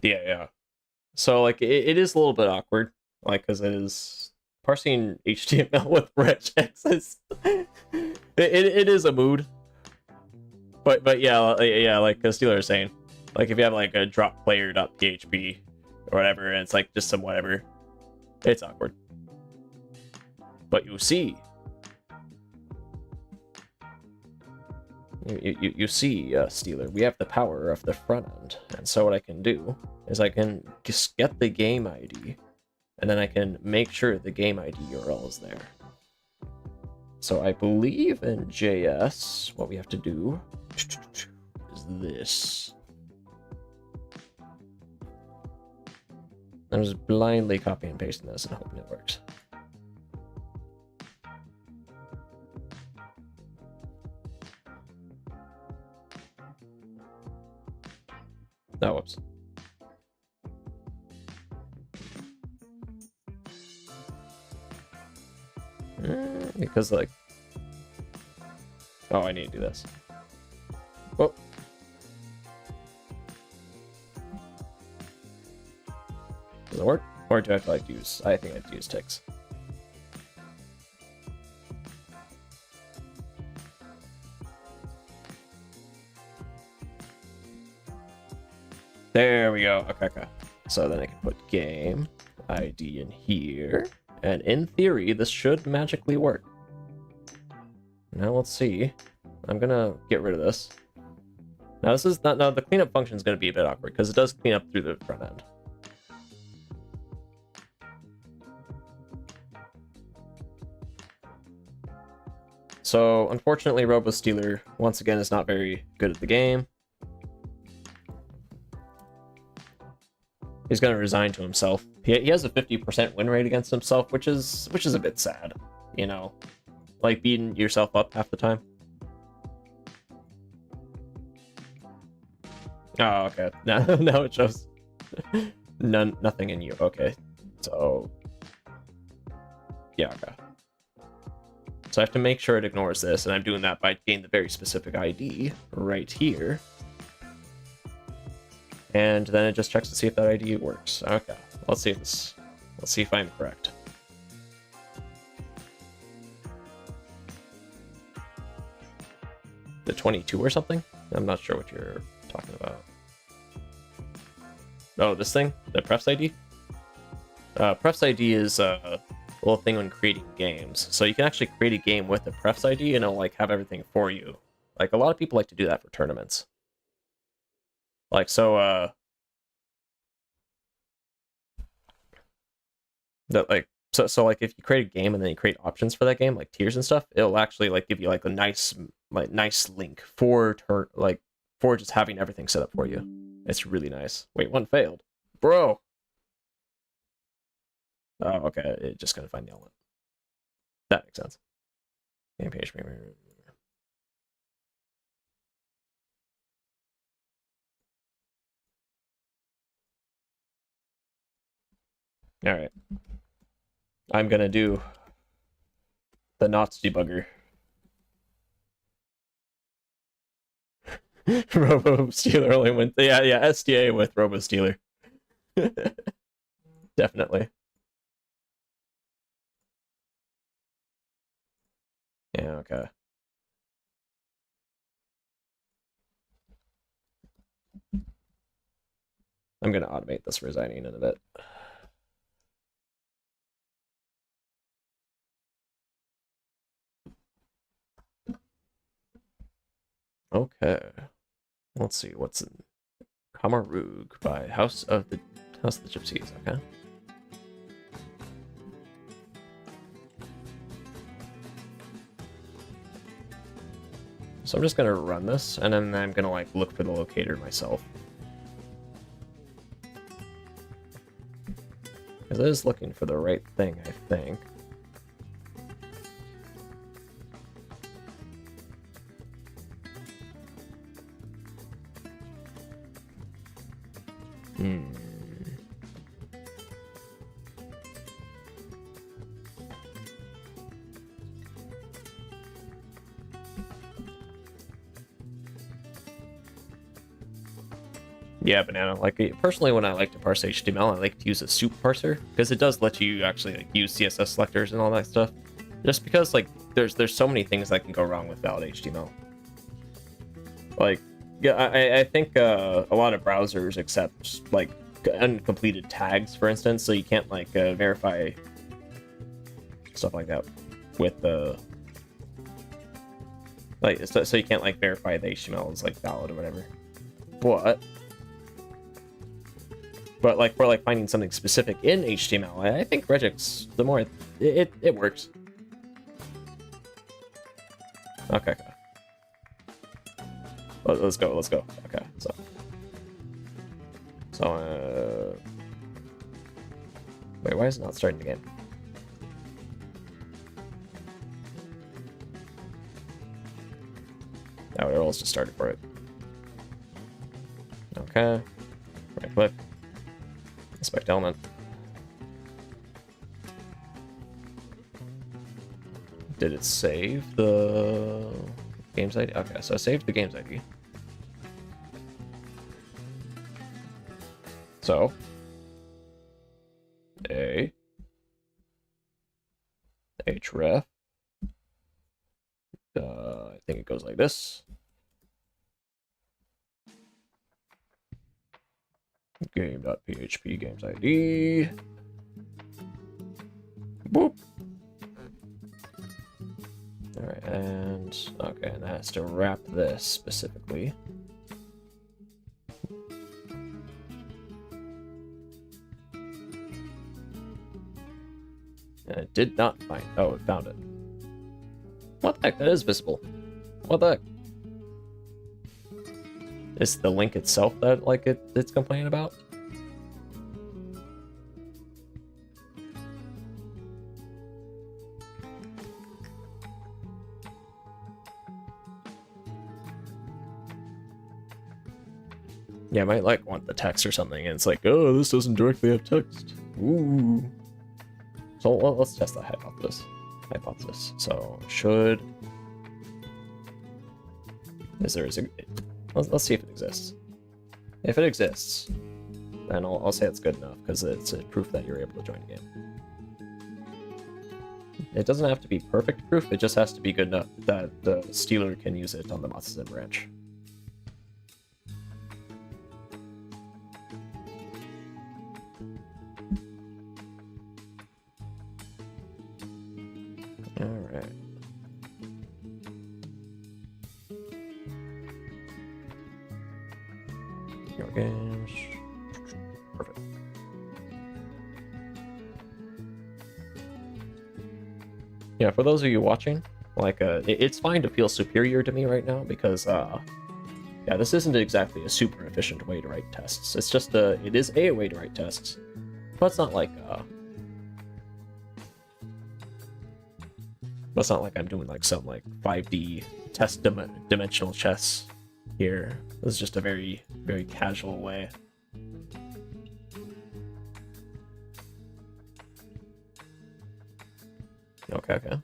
Speaker 2: yeah. So like it is a little bit awkward, like because it is parsing HTML with regex is it is a mood. But yeah, like Steeler is saying, like if you have like a drop player.php or whatever, and it's like just some whatever, it's awkward. But you see, you see, Steeler, we have the power of the front end, and so what I can do is I can just get the game ID, and then I can make sure the game ID URL is there. So I believe in JS, what we have to do is this. I'm just blindly copying and pasting this and hoping it works. Oh, whoops. Because, like... Oh, I need to do this. Oh. Does it work? Or do I have to, like, use... I think I have to use ticks. There we go. Okay. So then I can put game ID in here. And in theory, this should magically work. Now let's see. I'm gonna get rid of this. Now this is not... Now the cleanup function is gonna be a bit awkward because it does clean up through the front end. So unfortunately, RoboStealer once again is not very good at the game. He's gonna resign to himself. He has a 50% win rate against himself, which is a bit sad, you know, like beating yourself up half the time. Oh, okay. Now it shows nothing in you. Okay, so yeah, okay. So I have to make sure it ignores this, and I'm doing that by getting the very specific ID right here. And then it just checks to see if that ID works. Okay, let's see if I'm correct. The 22 or something? I'm not sure what you're talking about. Oh, this thing? The prefs ID? Prefs ID is a little thing when creating games. So you can actually create a game with the prefs ID and it'll like have everything for you. Like a lot of people like to do that for tournaments. Like so that like so like if you create a game and then you create options for that game, like tiers and stuff, it'll actually like give you like a nice link for for just having everything set up for you. It's really nice. Wait, one failed. Bro. Oh, okay. It just couldn't find the element. That makes sense. Game page. All right. I'm gonna do the NOTS debugger. Robo Stealer only went. Yeah, SDA with Robo Stealer. Definitely. Yeah, okay. I'm gonna automate this resigning in a bit. Okay. Let's see what's in Kamarug by House of the Gypsies, okay. So I'm just gonna run this, and then I'm gonna like look for the locator myself. Because it is looking for the right thing, I think. Yeah, Banana. Like, personally, when I like to parse HTML, I like to use a soup parser, because it does let you actually like use CSS selectors and all that stuff. Just because like there's so many things that can go wrong with valid HTML. Like, yeah, I think a lot of browsers accept like uncompleted tags, for instance, so you can't like verify stuff like that with the like so you can't like verify the HTML is like valid or whatever. What? But like for like finding something specific in HTML, I think regex the more it works. Okay. Let's go. Okay, so wait, why is it not starting the game? Oh, it almost just started for it. Okay, right click, inspect element. Did it save the game's ID? Okay, so I saved the game's ID. So, href, I think it goes like this. Game.php games ID. Boop. All right, and okay, and that has to wrap this specifically. And it did not find. Oh, it found it. What the heck? That is visible. What the heck? Is the link itself that like it's complaining about? Yeah, I might like want the text or something, and it's like, oh, this doesn't directly have text. Ooh. So let's test that hypothesis. So should let's see if it exists. If it exists, then I'll say it's good enough because it's a proof that you're able to join the game. It doesn't have to be perfect proof. It just has to be good enough that the stealer can use it on the Matsuzen branch. Alright. Your games. Perfect. Yeah, for those of you watching, like, it's fine to feel superior to me right now because, yeah, this isn't exactly a super efficient way to write tests. It's just it is a way to write tests, but it's not like, But it's not like I'm doing like some like 5D test dimensional chess here. This is just a very, very casual way. Okay, okay.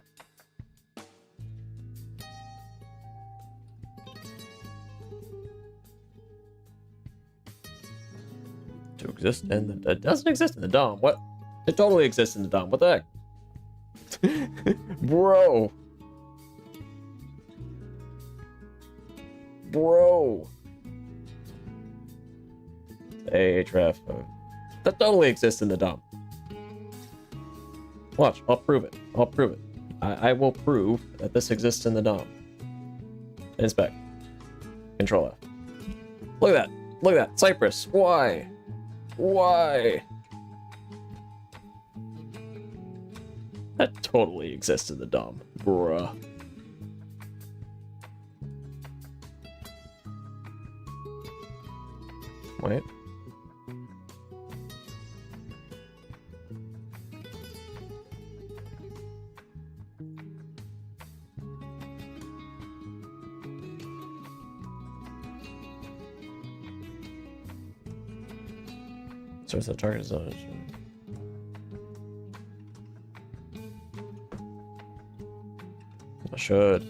Speaker 2: To exist in the... It doesn't exist in the DOM. What? It totally exists in the DOM. What the heck? Bro. Bro. Href. That totally exists in the DOM. Watch, I'll prove it. I'll prove it. I will prove that this exists in the DOM. Inspect. Control F. Look at that. Look at that. Cypress. Why? Why? That totally exists in the DOM. Bruh. Wait. Source of target zone. I should.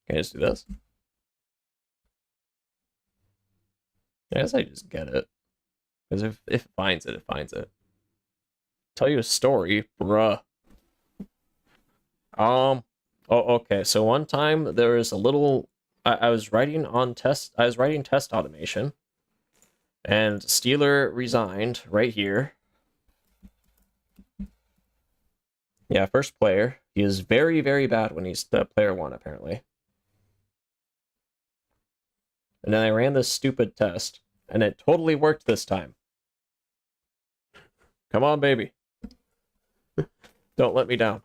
Speaker 2: Can I just do this? I guess I just get it. Because if it finds it, it finds it. Tell you a story, bruh. Oh, okay. So one time there was a little... I was writing test automation. And Steeler resigned right here. Yeah, first player. He is very, very bad when he's the player one, apparently. And then I ran this stupid test, and it totally worked this time. Come on, baby. Don't let me down.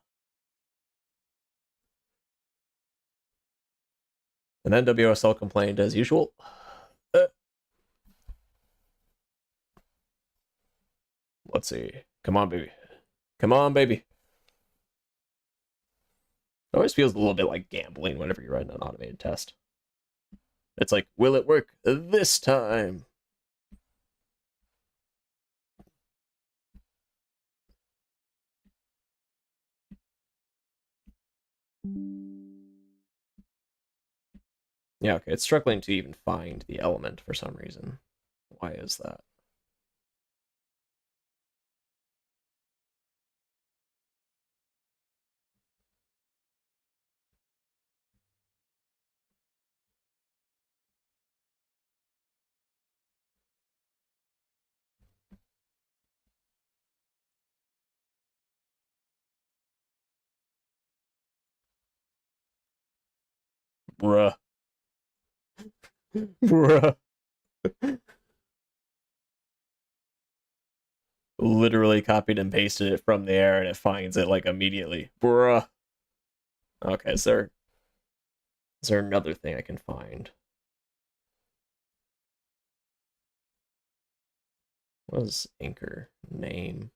Speaker 2: And then WSL complained as usual. Let's see. Come on, baby. Come on, baby. It always feels a little bit like gambling whenever you're writing an automated test. It's like, will it work this time? Yeah, okay, it's struggling to even find the element for some reason. Why is that? Bruh. Bruh. Literally copied and pasted it from there and it finds it like immediately. Bruh. Okay, is there another thing I can find? What is anchor name?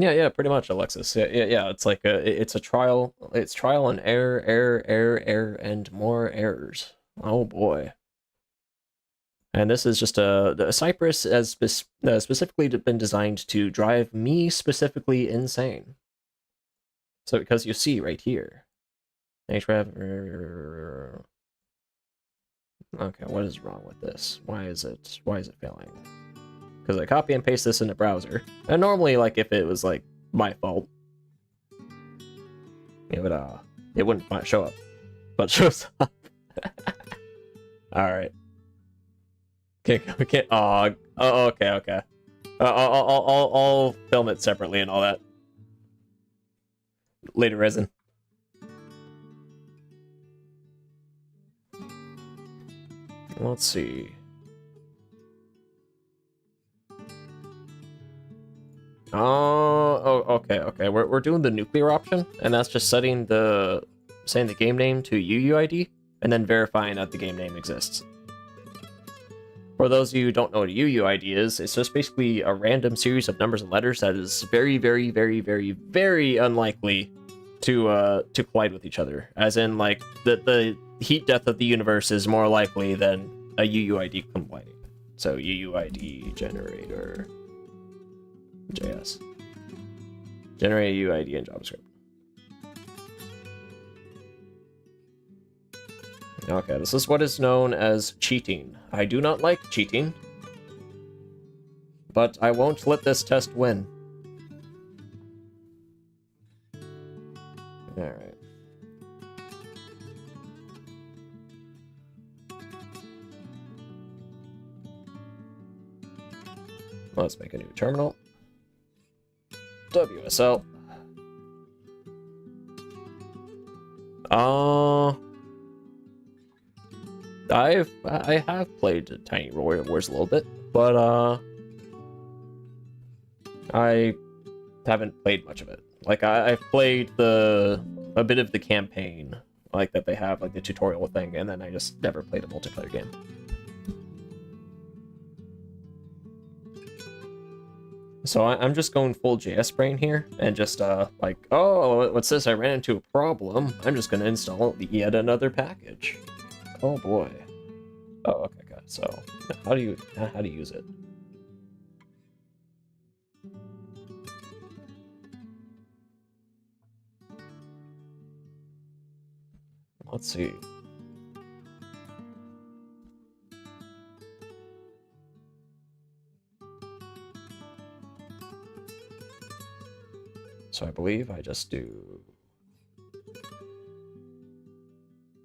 Speaker 2: Yeah, pretty much, Alexis. Yeah. It's like it's a trial. It's trial and error, and more errors. Oh boy. And this is just a Cypress has specifically been designed to drive me specifically insane. So because you see right here, href. Okay, what is wrong with this? Why is it failing? Because I copy and paste this in the browser, and normally, like, if it was like my fault, it wouldn't show up, but it shows up. All right. Okay. Oh, okay. I'll film it separately and all that. Later, resin. Let's see. Oh, okay. We're doing the nuclear option, and that's just saying the game name to UUID, and then verifying that the game name exists. For those of you who don't know what a UUID is, it's just basically a random series of numbers and letters that is very, very, very, very, very unlikely to collide with each other. As in, like, the heat death of the universe is more likely than a UUID colliding. So UUID generator JS. Generate a UUID in JavaScript. Okay, this is what is known as cheating. I do not like cheating, but I won't let this test win. Alright. Let's make a new terminal. WSL. I have played Tiny Wars a little bit, but I haven't played much of it. Like I've played a bit of the campaign, like that they have, like the tutorial thing, and then I just never played a multiplayer game. So I'm just going full JS brain here, and just like, oh, what's this? I ran into a problem. I'm just gonna install yet another package. Oh boy. Oh, okay, good. So how do you use it? Let's see. So I believe I just do...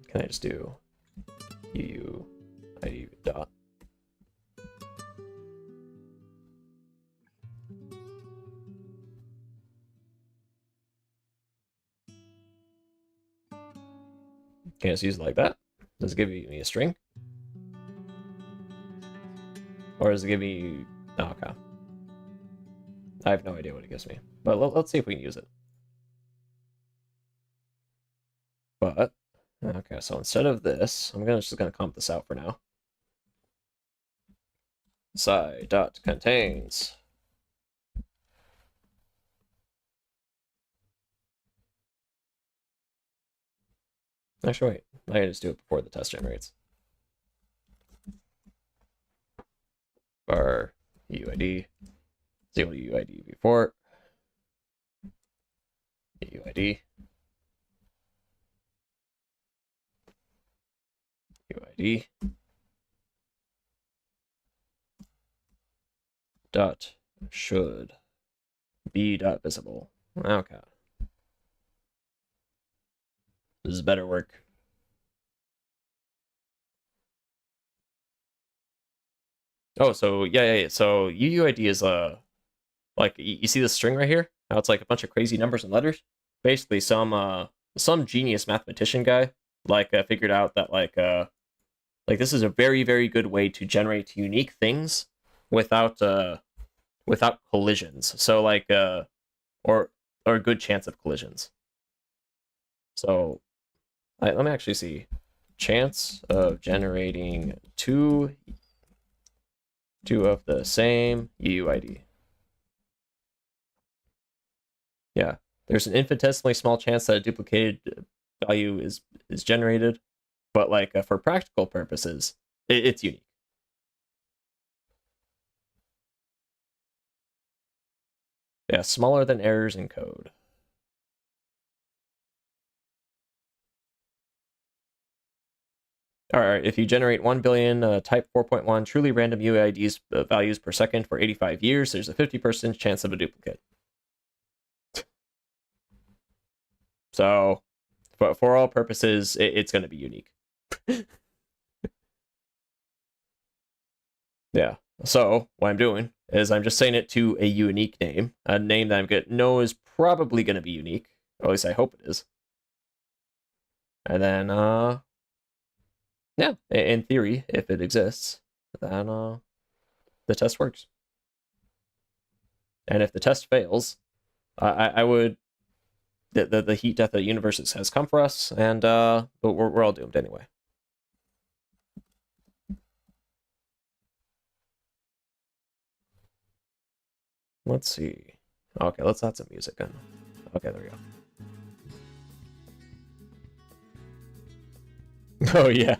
Speaker 2: Can I just do UUID dot? Can I just use it like that? Does it give me a string? Or does it give me... Oh, okay. I have no idea what it gives me. But let's see if we can use it. But, okay, so instead of this, I'm just gonna comp this out for now. Sci dot contains. Actually, wait. I can just do it before the test generates. Bar UID. Zero UID before. UID. UID. Dot should be dot visible. Okay. This is better work. Oh, so yeah. So UUID is like you see the string right here? How it's like a bunch of crazy numbers and letters. Basically, some genius mathematician guy figured out that like this is a very, very good way to generate unique things without collisions. So like or a good chance of collisions. So let me actually see. Chance of generating two of the same UUID. Yeah, there's an infinitesimally small chance that a duplicated value is generated, but like for practical purposes, it's unique. Yeah, smaller than errors in code. All right, if you generate 1 billion type 4.1 truly random UIDs values per second for 85 years, there's a 50% chance of a duplicate. So, for all purposes, it's going to be unique. Yeah. So, what I'm doing is I'm just saying it to a unique name, a name that I'm going to know is probably going to be unique. Or at least I hope it is. And then, Yeah, in theory, if it exists, then the test works. And if the test fails, I would the heat death of the universe has come for us, and but we're all doomed anyway. Let's see. Okay, let's add some music in. Okay, there we go. Oh yeah,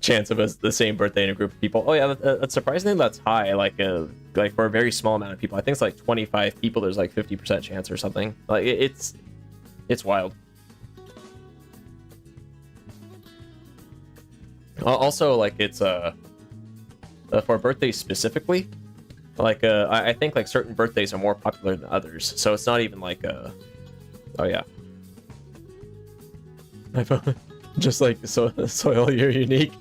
Speaker 2: chance of us the same birthday in a group of people. Oh yeah, that's surprisingly that's high. Like for a very small amount of people, I think it's like 25 people. There's like 50% chance or something. Like it's wild. Also, like it's for birthdays specifically. Like I think like certain birthdays are more popular than others, so it's not even like oh yeah. Just like Soil, you're unique.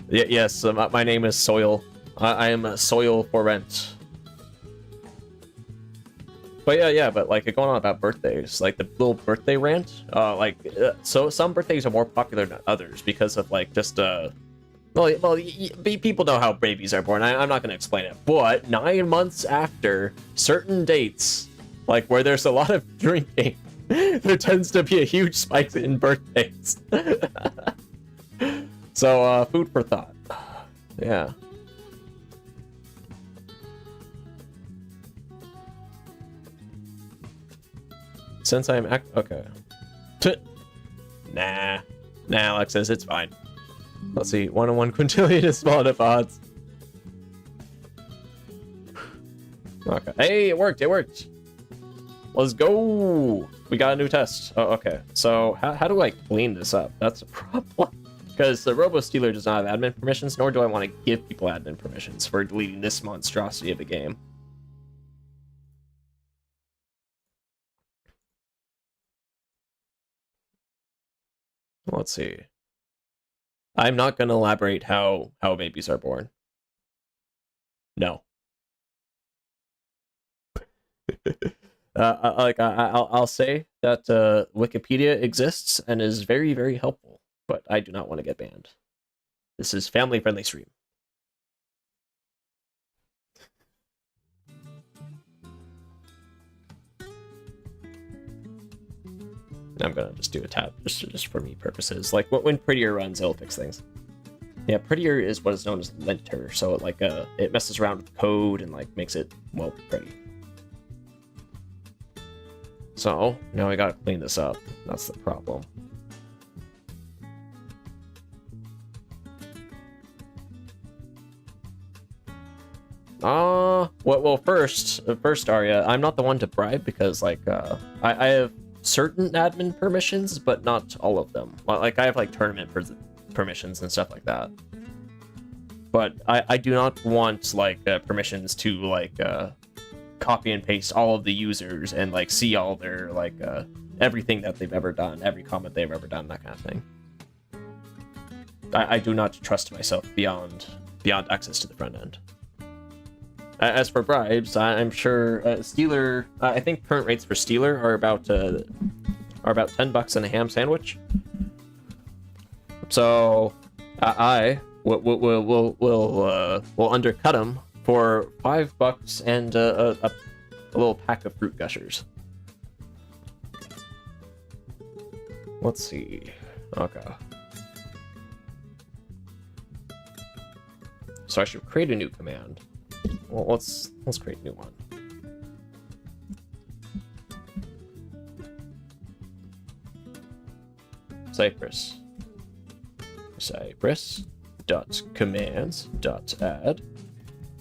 Speaker 2: Yes, my name is Soil. I am Soil for rent. But yeah, but like going on about birthdays, like the little birthday rant, so some birthdays are more popular than others because of like just people know how babies are born. I'm not going to explain it, but 9 months after certain dates, like where there's a lot of drinking, there tends to be a huge spike in birthdays. So, food for thought. Yeah. Since I'm okay. Nah, Alexis, it's fine. Let's see, 1 in 1 quintillion is small enough odds. Okay. Hey, it worked. Let's go. We got a new test. Oh, okay. So how do I clean this up? That's a problem. Because the Robo-Stealer does not have admin permissions, nor do I want to give people admin permissions for deleting this monstrosity of a game. Let's see. I'm not going to elaborate how babies are born. No. I'll say that Wikipedia exists and is very, very helpful, but I do not want to get banned. This is family-friendly stream. I'm gonna just do a tab just for me purposes. Like when Prettier runs, it'll fix things. Yeah, Prettier is what is known as linter, so it messes around with code and like makes it pretty. So now I gotta clean this up. That's the problem. Well, first, Arya, I'm not the one to bribe because like I have certain admin permissions, but not all of them. Like I have like tournament permissions and stuff like that. But I do not want like permissions to like copy and paste all of the users and like see all their like everything that they've ever done, every comment they've ever done, that kind of thing. I do not trust myself beyond access to the front end. As for bribes, I'm sure Stealer. I think current rates for Stealer are about $10 and a ham sandwich. So I will undercut him for $5 and a little pack of fruit gushers. Let's see. Okay. So I should create a new command. Well, let's create a new one. Cypress dot commands dot add.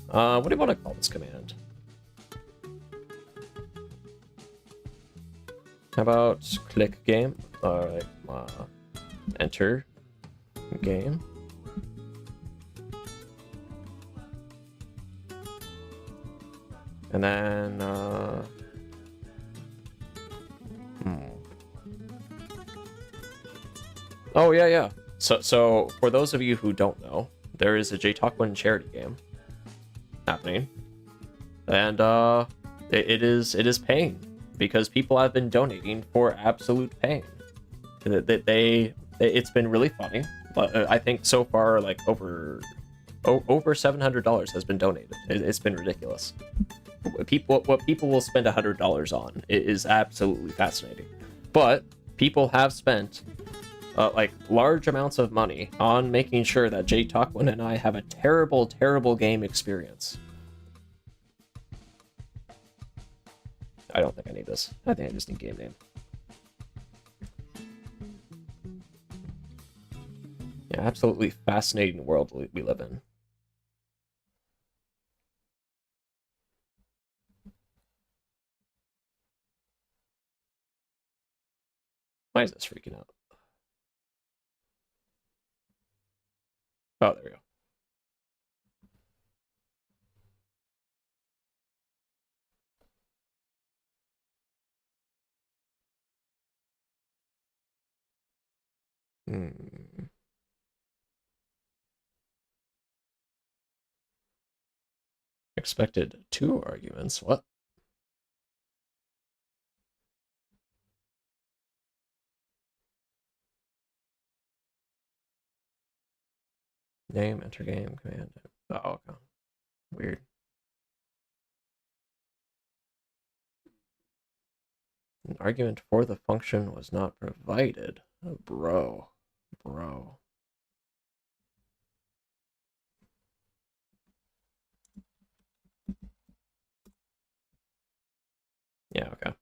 Speaker 2: What do you want to call this command? How about click game? All right, enter game. And then, Oh, yeah. So for those of you who don't know, there is a JTQWN charity game happening. And, it is paying because people have been donating for absolute pain. They It's been really funny. I think so far, like over $700 has been donated. It's been ridiculous. What people will spend $100 on is absolutely fascinating. But people have spent like large amounts of money on making sure that JTQWN and I have a terrible, terrible game experience. I don't think I need this. I think I just need game name. Yeah, absolutely fascinating world we live in. Why is this freaking out? Oh, there we go. Expected 2 arguments. What? Name, enter game, command. Oh, okay. Weird. An argument for the function was not provided. Oh, bro. Yeah, okay.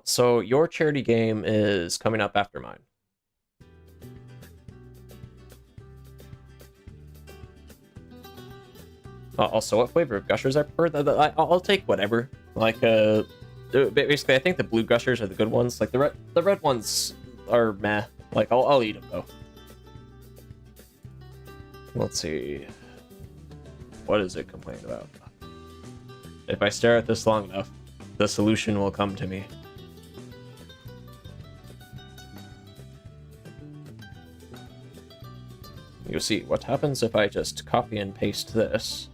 Speaker 2: So your charity game is coming up after mine. Also, what flavor of gushers I prefer? I'll take whatever. Like, basically, I think the blue gushers are the good ones. Like the red ones are meh. Like, I'll eat them though. Let's see. What is it complaining about? If I stare at this long enough, the solution will come to me. You see, what happens if I just copy and paste this,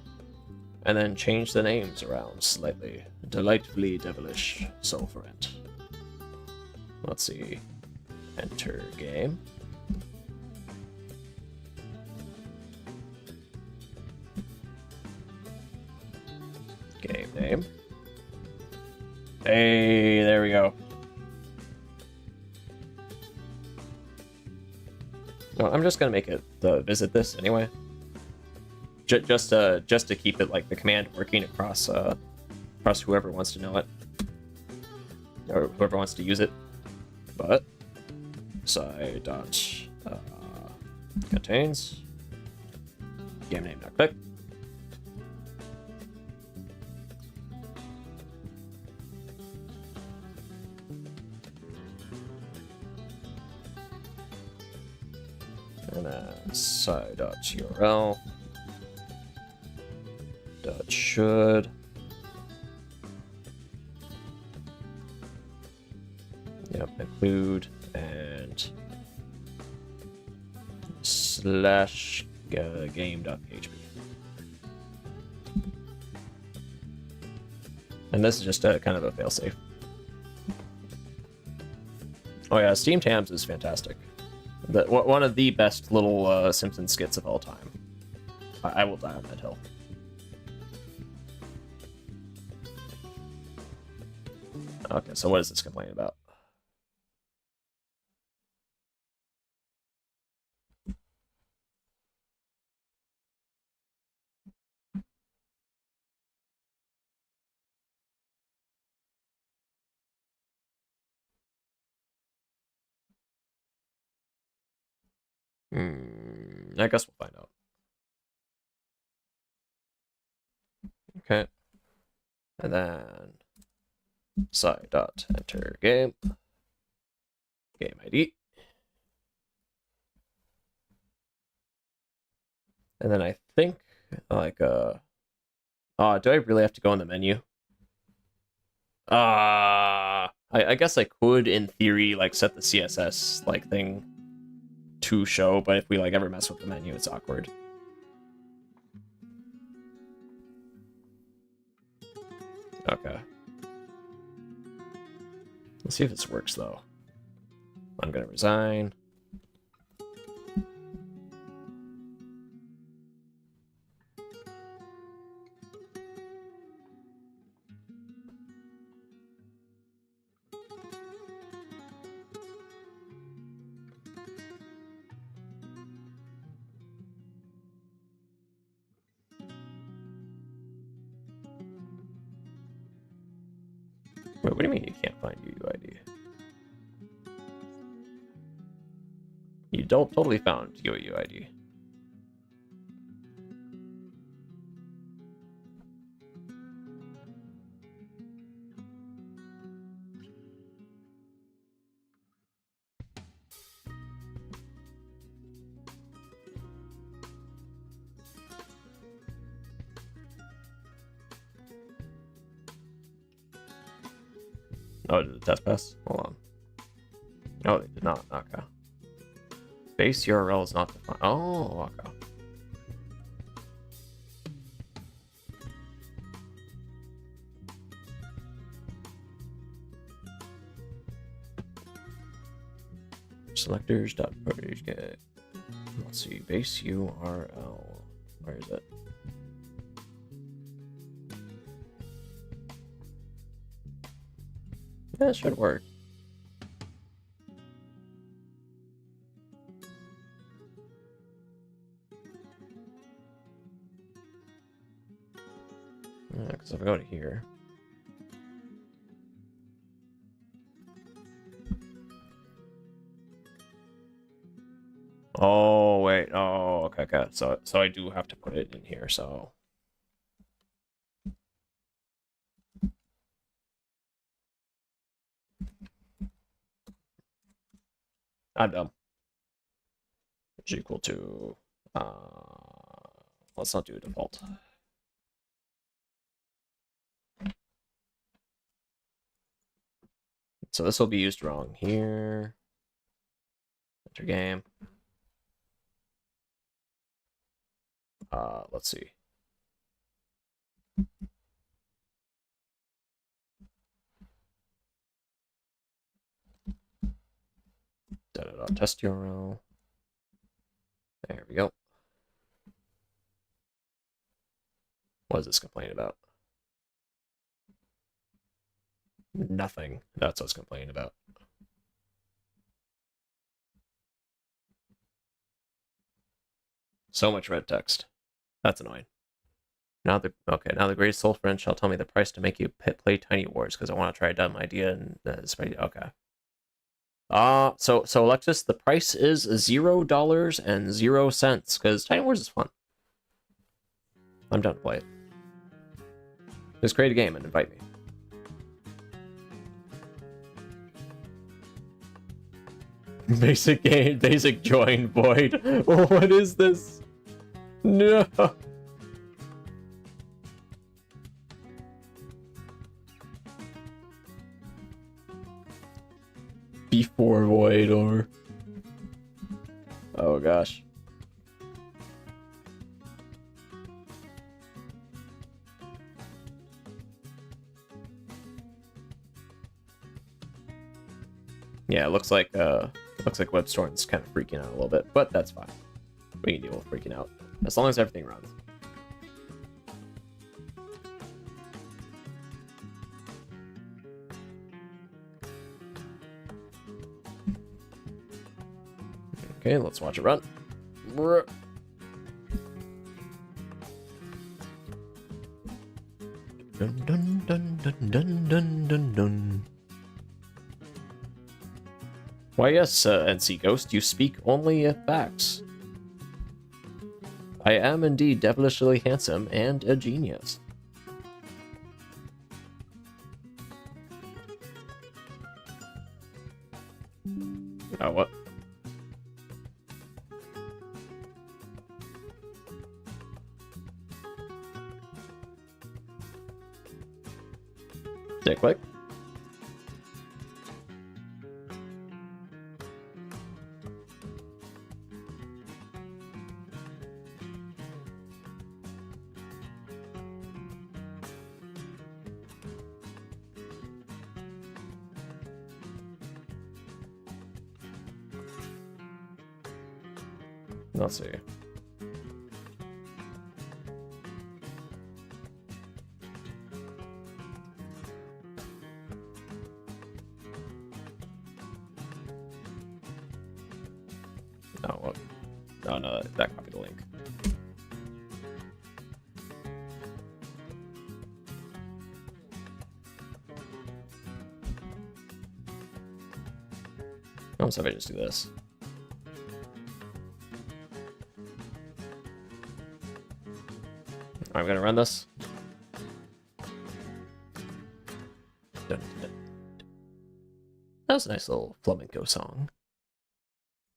Speaker 2: and then change the names around slightly? Delightfully devilish, sulphurant. Let's see. Enter game. Game name. Hey, there we go. Well, I'm just gonna make it visit this anyway. Just to keep it like the command working across across whoever wants to know it or whoever wants to use it. But side dot contains game name dot click. And then side.url dot should. Yep, include and slash game.php. And this is just a kind of a failsafe. Oh yeah, Steam Tams is fantastic. One of the best little Simpsons skits of all time. I will die on that hill. Okay, so what is this complaint about? I guess we'll find out. Okay. And then side dot enter game ID. And then I think like do I really have to go in the menu? I guess I could in theory like set the CSS like thing to show, but if we like ever mess with the menu, it's awkward. Okay. Let's see if this works, though. I'm gonna resign. Wait, what do you mean you can't find UUID? You don't totally found UUID. Oh, did the test pass? Hold on. No, they did not. Okay. Base URL is not defined. Oh, okay. Selectors.page. Let's see. Base URL. Where is it? Yeah, it should work. Because if I go to here. Oh, wait. Oh, okay, okay. So I do have to put it in here, so. I'm dumb. Is equal to, let's not do default. So this will be used wrong here. Enter game. Let's see. Test URL. There we go. What does this complain about? Nothing. That's what it's complaining about. So much red text. That's annoying. Now the great soul friend shall tell me the price to make you play Tiny Wars because I want to try a dumb idea and okay. So Alexis, the price is $0.00 because Tiny Wars is fun. I'm down to play it. Just create a game and invite me. Basic game, basic join void. What is this? No. Before void or. Oh gosh. Yeah, it looks like WebStorm's kind of freaking out a little bit, but that's fine. We can deal with freaking out as long as everything runs. Okay, let's watch it run. Dun dun dun dun dun dun dun dun. Why yes, NC Ghost, you speak only facts. I am indeed devilishly handsome and a genius. Oh, what? Did it click? Let's see. Oh, well. Oh no, that copied the link. Oh, so if I just do this. I'm gonna run this. Dun, dun. That was a nice little flamenco song.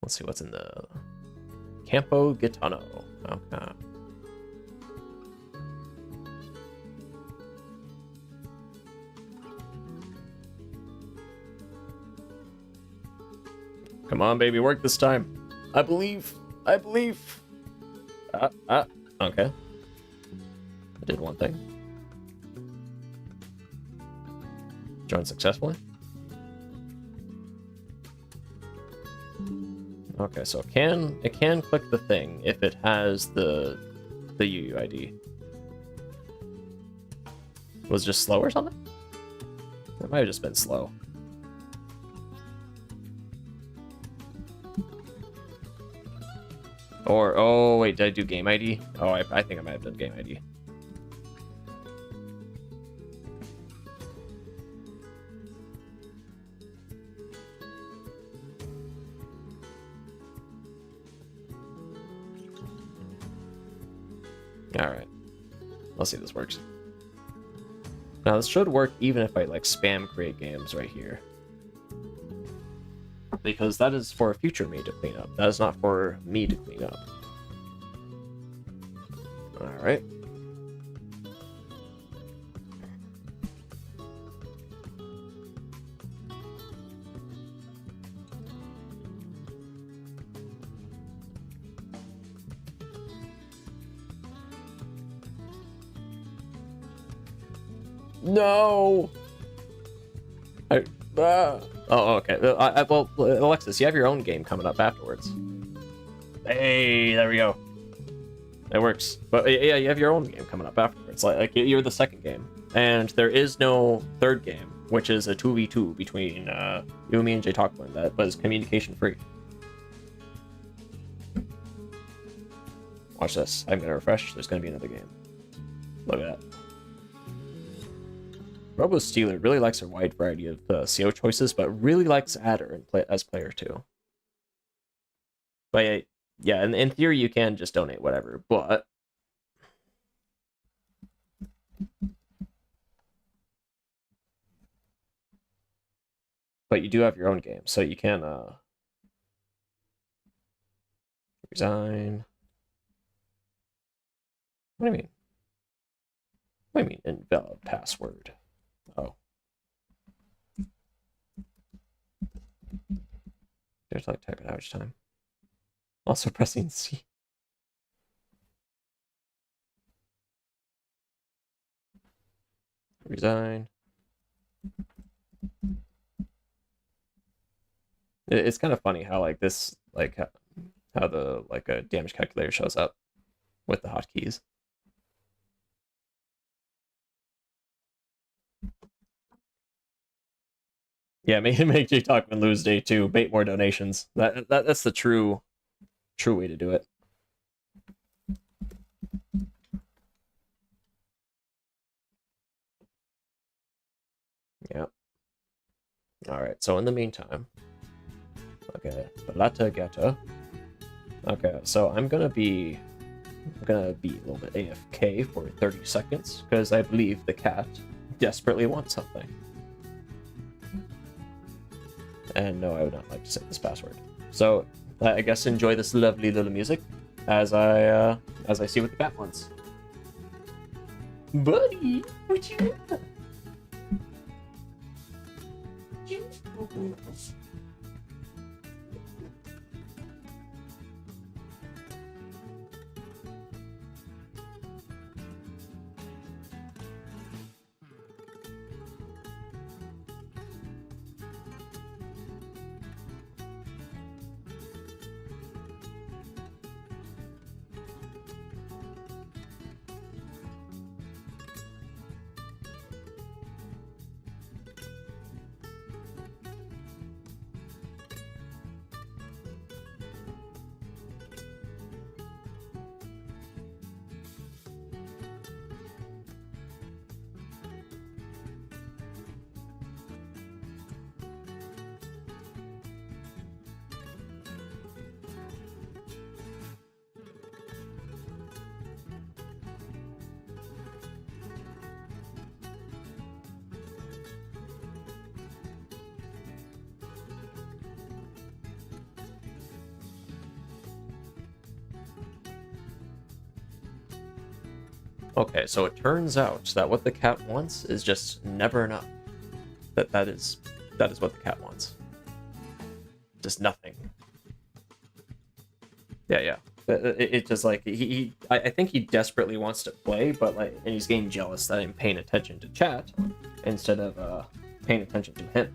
Speaker 2: Let's see what's in the Campo Gitano. Okay. Come on, baby, work this time. I believe. I believe. Okay. I did one thing. Join successfully. Okay, so it can click the thing if it has the UUID. Was it just slow or something? It might have just been slow. Or, oh wait, did I do game ID? Oh, I think I might have done game ID. Alright. Let's see if this works. Now this should work even if I like spam create games right here. Because that is for future me to clean up. That is not for me to clean up. Alright. No! Oh, okay. Well, Alexis, you have your own game coming up afterwards. Hey, there we go. It works. But yeah, you have your own game coming up afterwards. Like you're the second game. And there is no third game, which is a 2v2 between you, me, and JTQWN that was communication free. Watch this. I'm gonna refresh. There's gonna be another game. Look at that. Robo Stealer really likes a wide variety of CO choices, but really likes Adder as player too. But yeah, in theory you can just donate whatever, but you do have your own game, so you can resign. What do you mean? What do you mean invalid password? Oh. There's like type it out each time. Also pressing C. Resign. It's kind of funny how like this, like how the like a damage calculator shows up with the hotkeys. Yeah, make JTQWN lose day 2. Bait more donations. That's the true way to do it. Yeah. All right. So in the meantime, okay, Balata Gata. Okay, so I'm gonna be a little bit AFK for 30 seconds because I believe the cat desperately wants something. And no, I would not like to say this password. So I guess enjoy this lovely little music as I see what the cat wants. Buddy, what you want? Okay, so it turns out that what the cat wants is just never enough. That is what the cat wants. Just nothing. Yeah. It just like I think he desperately wants to play, but like, and he's getting jealous that I'm paying attention to chat instead of paying attention to him.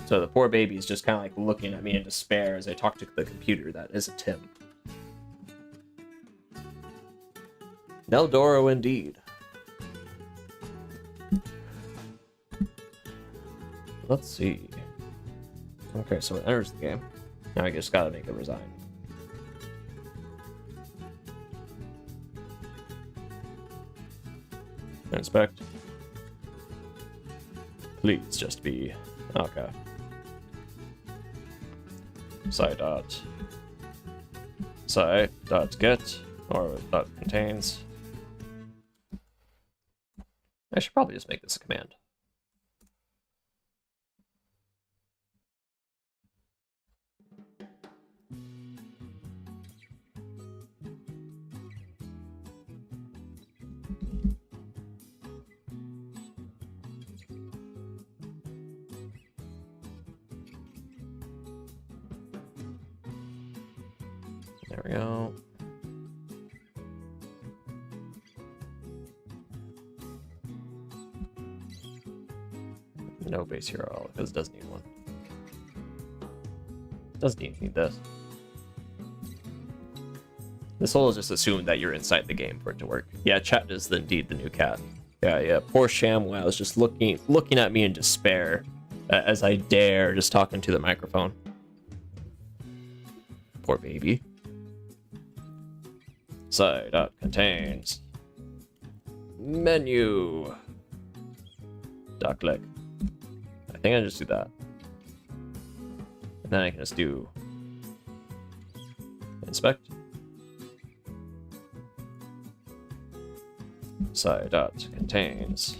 Speaker 2: So the poor baby is just kind of like looking at me in despair as I talk to the computer that isn't him. Neldoro indeed. Let's see. Okay, so it enters the game. Now I just gotta make it resign. Inspect. Please just be okay. Sci get or dot contains. I should probably just make this a command. There we go. No base hero, because it doesn't need one. Doesn't even need this. This whole is just assumed that you're inside the game for it to work. Yeah, chat is indeed the new cat. Yeah. Poor ShamWow is just looking at me in despair as I dare just talking to the microphone. Poor baby. Sci.contains menu. .click. I think I just do that. And then I can just do inspect. Sci.contains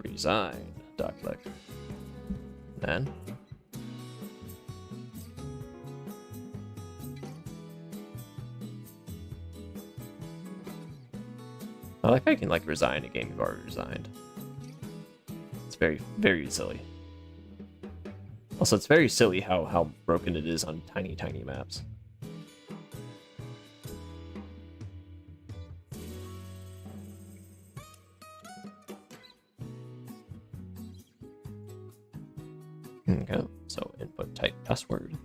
Speaker 2: resign. .click. Then I like how you can like resign a game you've already resigned. It's very, very silly. Also, it's very silly how broken it is on tiny maps. Okay, so input type password.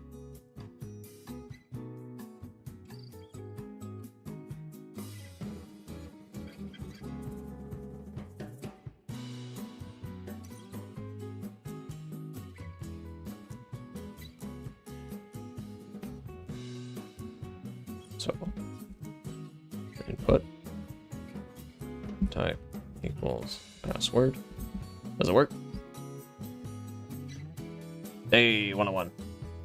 Speaker 2: So input type equals password. Does it work? Hey, 101.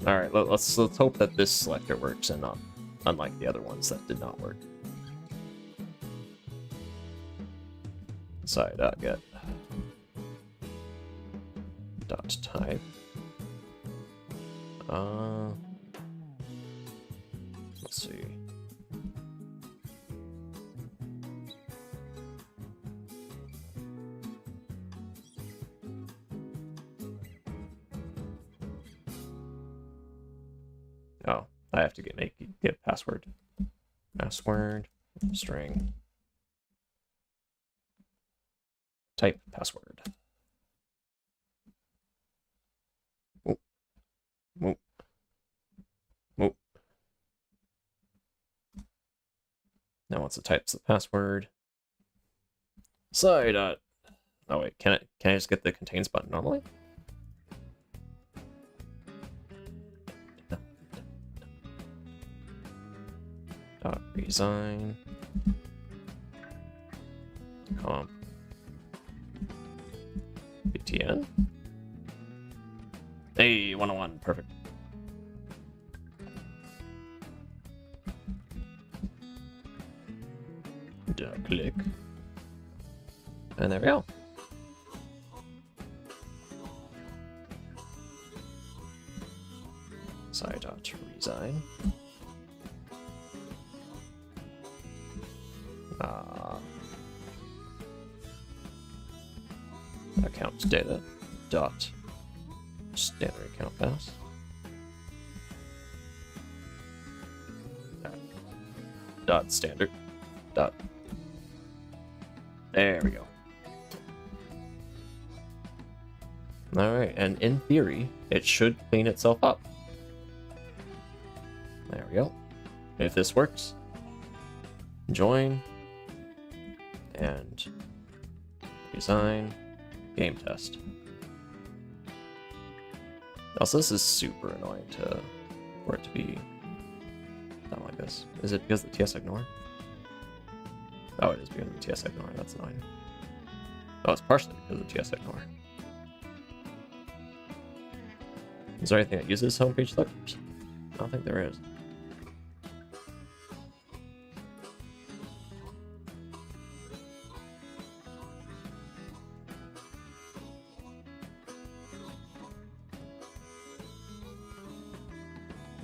Speaker 2: All right, let's hope that this selector works and not unlike the other ones that did not work. Sci.get dot type. Let's see. Oh, I have to get password. Password string. Type password. Whoop. Now once it types the password. Oh wait, can I just get the contains button normally? Resign. Comp. BTN. Hey, 101, perfect. Click. And there we go. Sci.resign. account data dot standard account pass dot standard dot. There we go. Alright, and in theory, it should clean itself up. There we go. If this works, join and design game test. Also, this is super annoying for it to be done like this. Is it because of the TS ignore? Oh, it is because of the TS ignore. That's annoying. Oh, it's partially because of the TS ignore. Is there anything that uses homepage selectors? I don't think there is.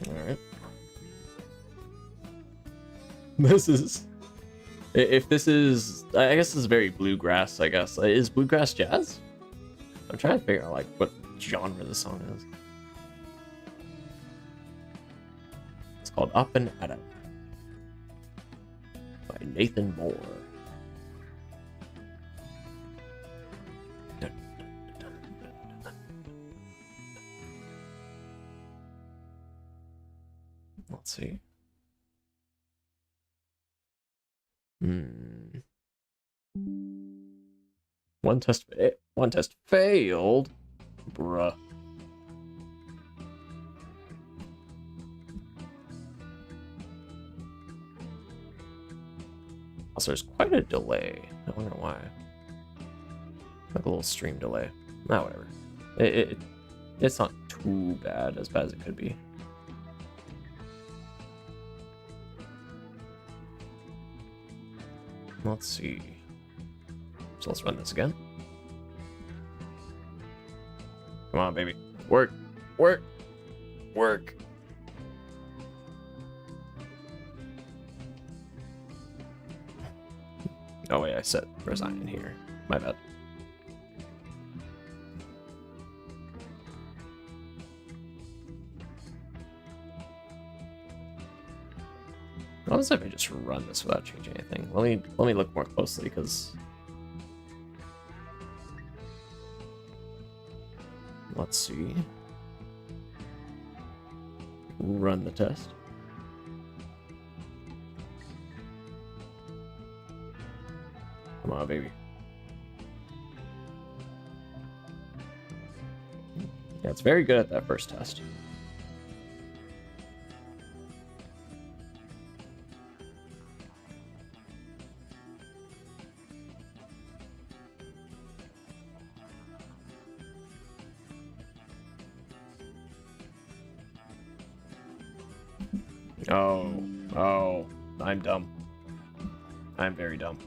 Speaker 2: Alright. This is... If this is... I guess this is very bluegrass, I guess. Is bluegrass jazz? I'm trying to figure out, like, what genre the song is. It's called Up and At 'Em by Nathan Moore. Let's see. One test failed. Bruh. Also, there's quite a delay. I wonder why. Like a little stream delay. Nah, whatever. It's not too bad as it could be. Let's see. So let's run this again. Come on, baby. Work. Work. Work. Oh wait, I said resign in here. My bad. What if I just run this without changing anything? Let me look more closely, because let's see. Run the test. Come on, baby. Yeah, it's very good at that first test. Oh, I'm dumb. I'm very dumb.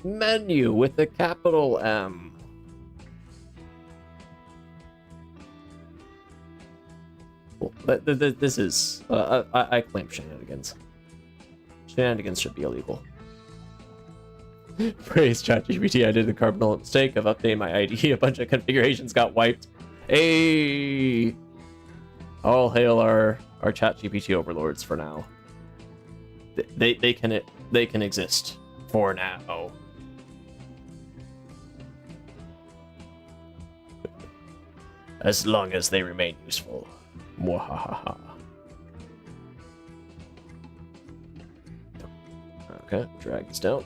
Speaker 2: Menu with a capital M. Well, this is... I claim shenanigans. Shenanigans should be illegal. Praise ChatGPT, I did the cardinal mistake of updating my ID. A bunch of configurations got wiped. Hey! All hail our ChatGPT overlords for now. They can exist for now. As long as they remain useful. Mwahaha. Okay, drag this down.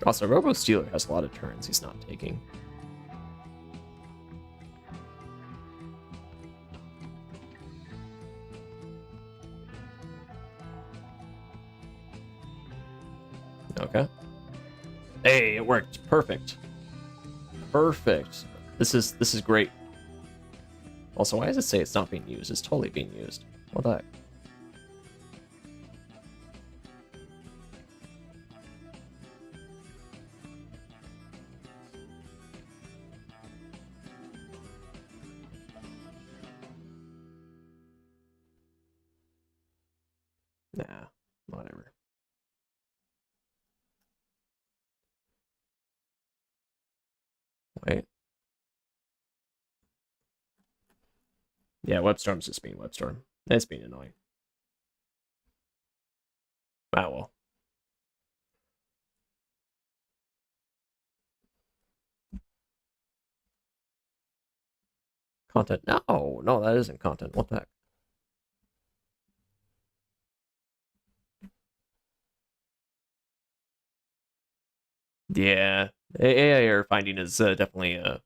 Speaker 2: Also, Robo Stealer has a lot of turns he's not taking. Okay. Hey, it worked. Perfect. Perfect. This is great. Also, why does it say it's not being used? It's totally being used. What the heck? Nah, whatever. Wait. Yeah, WebStorm's just being WebStorm. It's being annoying. Ah, well. Content. No, no, that isn't content. What the heck? Yeah, AI error finding is definitely a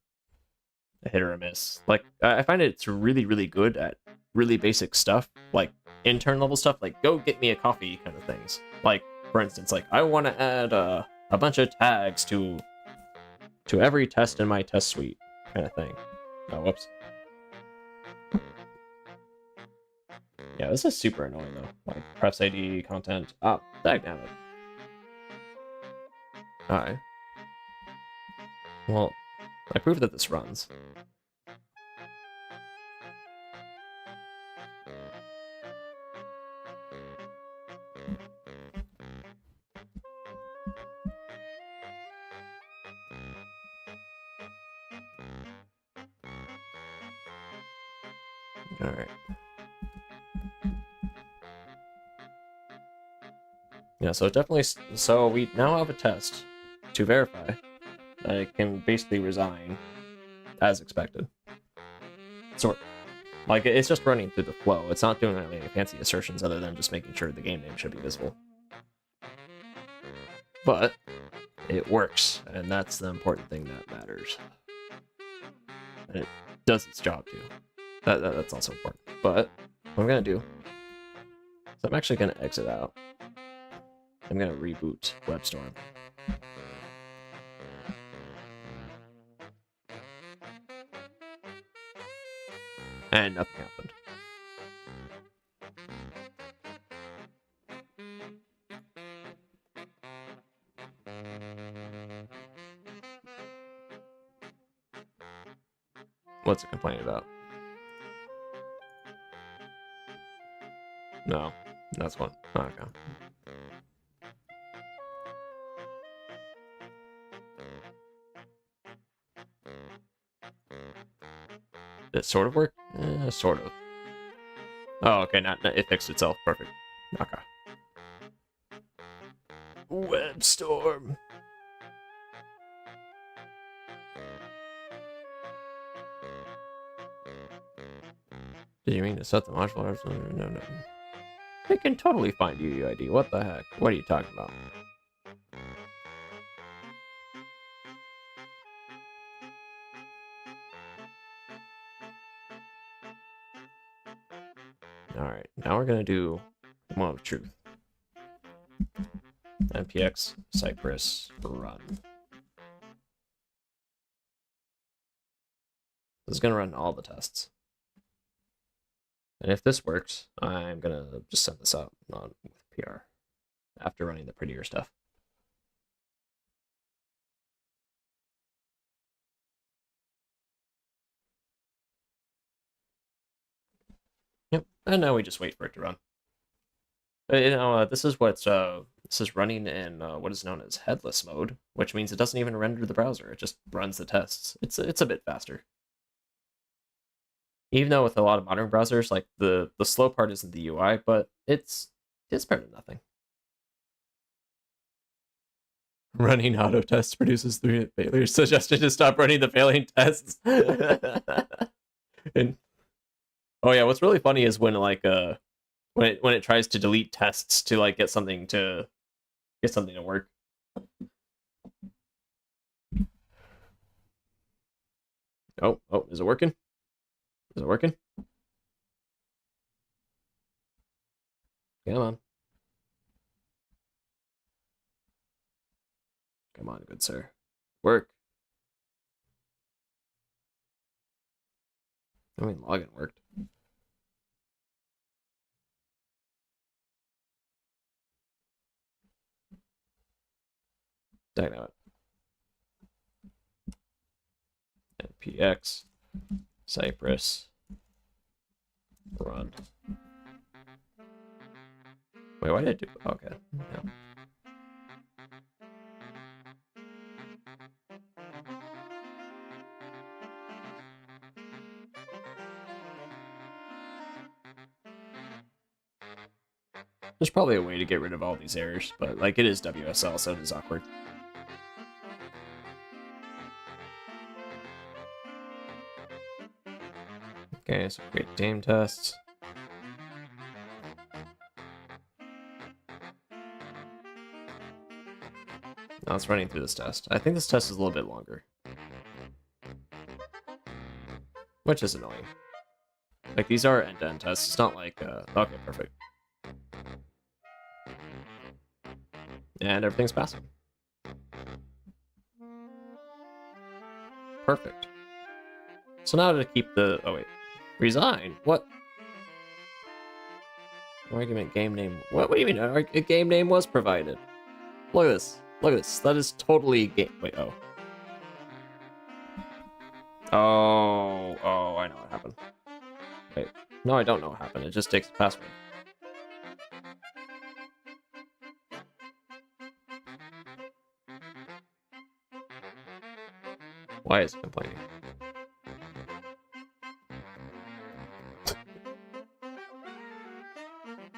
Speaker 2: hit or a miss. Like, I find it's really, really good at really basic stuff, like intern level stuff, like go get me a coffee kind of things. Like, for instance, like I want to add a bunch of tags to every test in my test suite kind of thing. Oh, whoops. Yeah, this is super annoying though. Like prefs ID content. Oh, damn it. Alright. Well, I proved that this runs. Alright. Yeah, so definitely. So we now have a test to verify that it can basically resign as expected. Sort of. Like, it's just running through the flow. It's not doing any fancy assertions other than just making sure the game name should be visible. But it works, and that's the important thing that matters. And it does its job too. That's also important. But what I'm gonna do is I'm actually gonna exit out. I'm gonna reboot WebStorm. And nothing happened. What's it complaining about? No, that's one. Oh, okay. Did it sort of work? Sort of. Oh, okay, not it fixed itself. Perfect. Okay. WebStorm. Did you mean to set the modular? No, no. They can totally find UUID. What the heck? What are you talking about? Alright, now we're gonna do the moment of truth. npx cypress run. This is gonna run all the tests. And if this works, I'm gonna just send this out on with PR after running the prettier stuff. Yep, and now we just wait for it to run. This is what's this is running in what is known as headless mode, which means it doesn't even render the browser. It just runs the tests. It's a bit faster. Even though with a lot of modern browsers, like the slow part isn't the UI, but it's better than nothing. Running auto tests produces 3 failures. Suggested to stop running the failing tests. And oh yeah, what's really funny is when like when it tries to delete tests to like get something to work. Oh, is it working? Is it working? Come on. Come on, good sir. Work. I mean, login worked. Dang it. npx cypress run. Wait, why did I do? Okay. Yeah. There's probably a way to get rid of all these errors, but like it is WSL, so it is awkward. Okay, so create game tests. Now it's running through this test. I think this test is a little bit longer, which is annoying. Like, these are end-to-end tests. It's not like, okay, perfect. And everything's passing. Perfect. So now to keep the... Oh, wait. Resign? What? Argument game name... What do you mean? A game name was provided. Look at this. Look at this. That is totally game... Wait, oh. Oh, I know what happened. Wait. No, I don't know what happened. It just takes the password. Why is it complaining?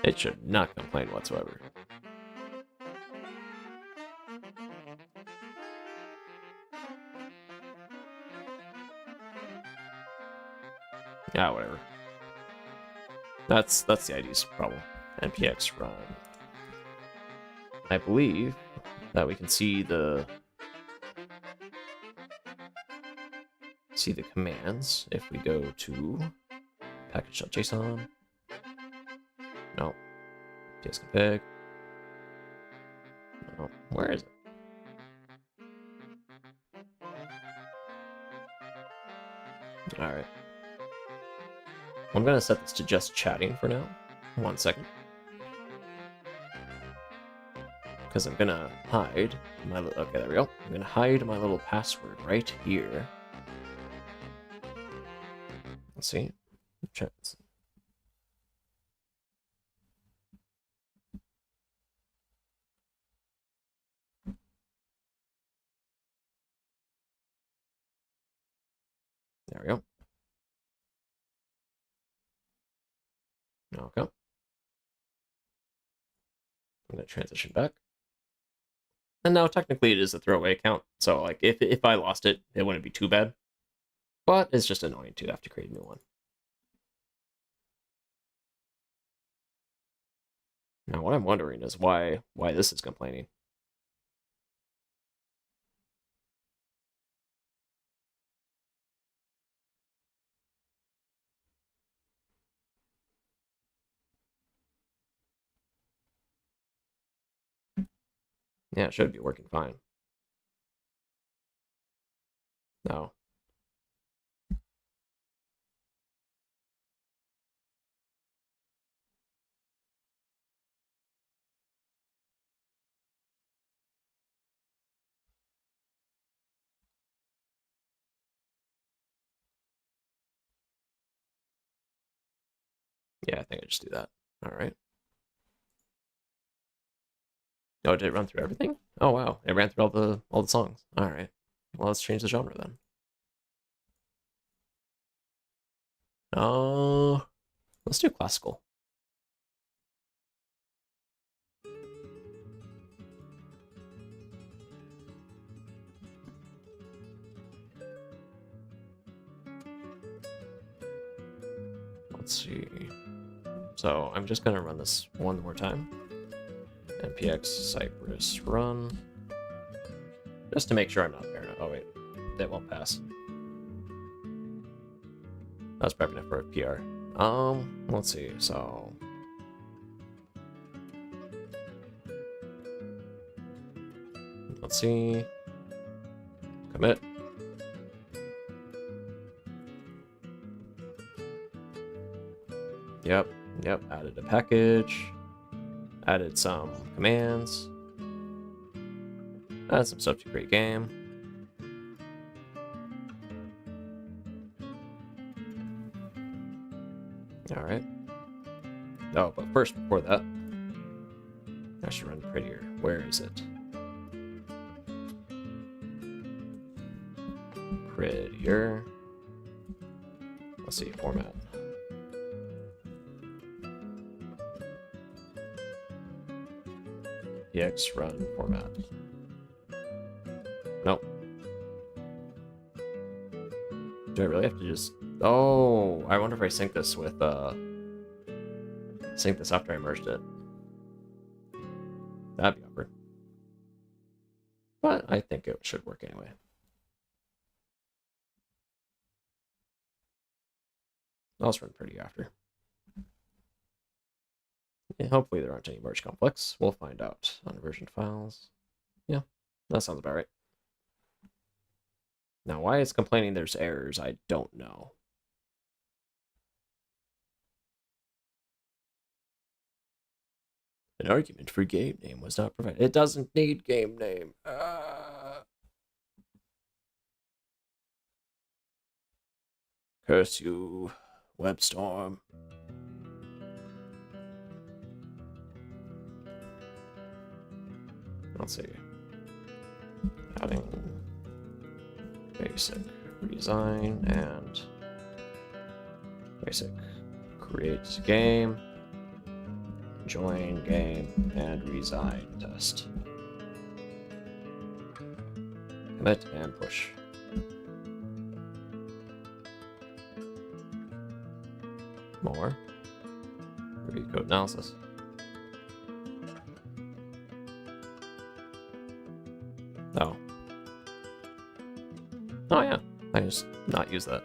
Speaker 2: It should not complain whatsoever. Yeah, whatever. That's the ID's problem. npx run. I believe that we can see the commands if we go to package.json. No. tsconfig. No. Where is it? Alright. I'm gonna set this to just chatting for now. 1 second. Because I'm gonna hide my little... Okay, there we go. I'm gonna hide my little password right here. Let's see. Chats. There we go. Okay. I'm going to transition back. And now technically it is a throwaway account. So like if I lost it, it wouldn't be too bad. But it's just annoying to have to create a new one. Now what I'm wondering is why this is complaining. Yeah, it should be working fine. No. Yeah, I think I just do that. All right. Oh, did it run through everything? Oh wow, it ran through all the songs. All right. Well, let's change the genre then. Oh, let's do classical. Let's see. So I'm just gonna run this one more time. npx cypress run. Just to make sure I'm not paranoid. Oh wait, that won't pass. I was prepping it for a PR. Let's see, so... Let's see... Commit. Yep, added a package. Added some commands. Added some stuff to create game. Alright. Oh, but first, before that, I should run prettier. Where is it? Prettier. Let's see, format. PX run format. Nope. Do I really have to just... Oh, I wonder if I sync this with, sync this after I merged it. That'd be awkward. But I think it should work anyway. I'll just run pretty after. Yeah, hopefully there aren't any merge conflicts. We'll find out on version files. Yeah, that sounds about right. Now, why it's complaining there's errors, I don't know. An argument for game name was not provided. It doesn't need game name. Curse you, WebStorm. Let's see. Adding basic resign and basic create game, join game, and resign test. Commit and push. More. Review code analysis. Oh. Oh yeah, I just not use that.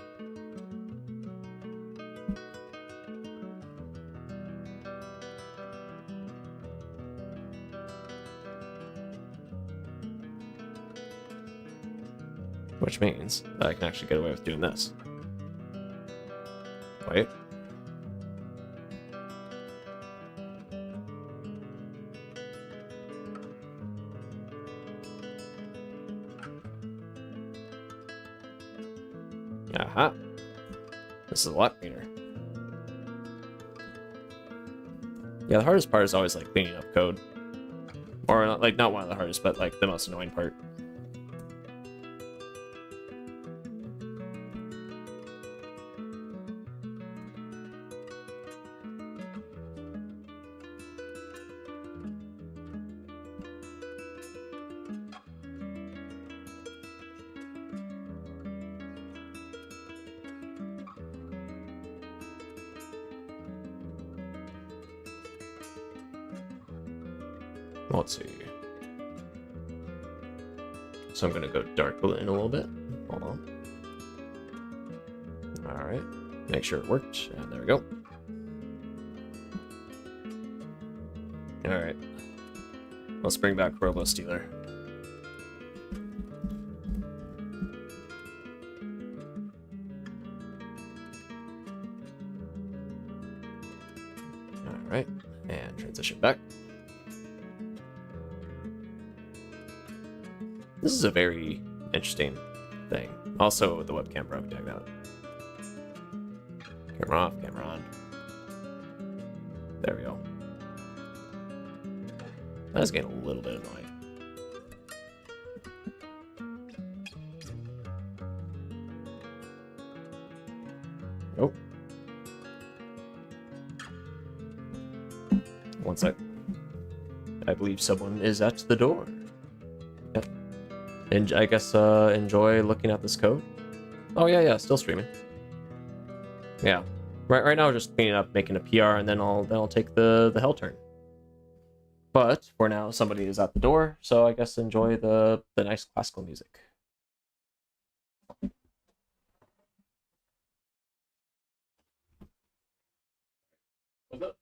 Speaker 2: Which means that I can actually get away with doing this. Wait. Aha. This is a lot cleaner. Yeah, the hardest part is always like cleaning up code. Or like not one of the hardest, but like the most annoying part. Let's see. So I'm gonna go dark blue in a little bit. Hold on. Alright. Make sure it worked. And there we go. Alright. Let's bring back Robo Stealer. Alright. And transition back. This is a very interesting thing. Also, the webcam broke. Check that out. Camera off, camera on. There we go. That's getting a little bit annoying. Nope. One sec. I believe someone is at the door. Yep. And I guess enjoy looking at this code. Oh yeah, still streaming. Yeah. Right now, just cleaning up, making a PR, and then I'll take the hell turn. But for now, somebody is at the door, so I guess enjoy the nice classical music. What's up?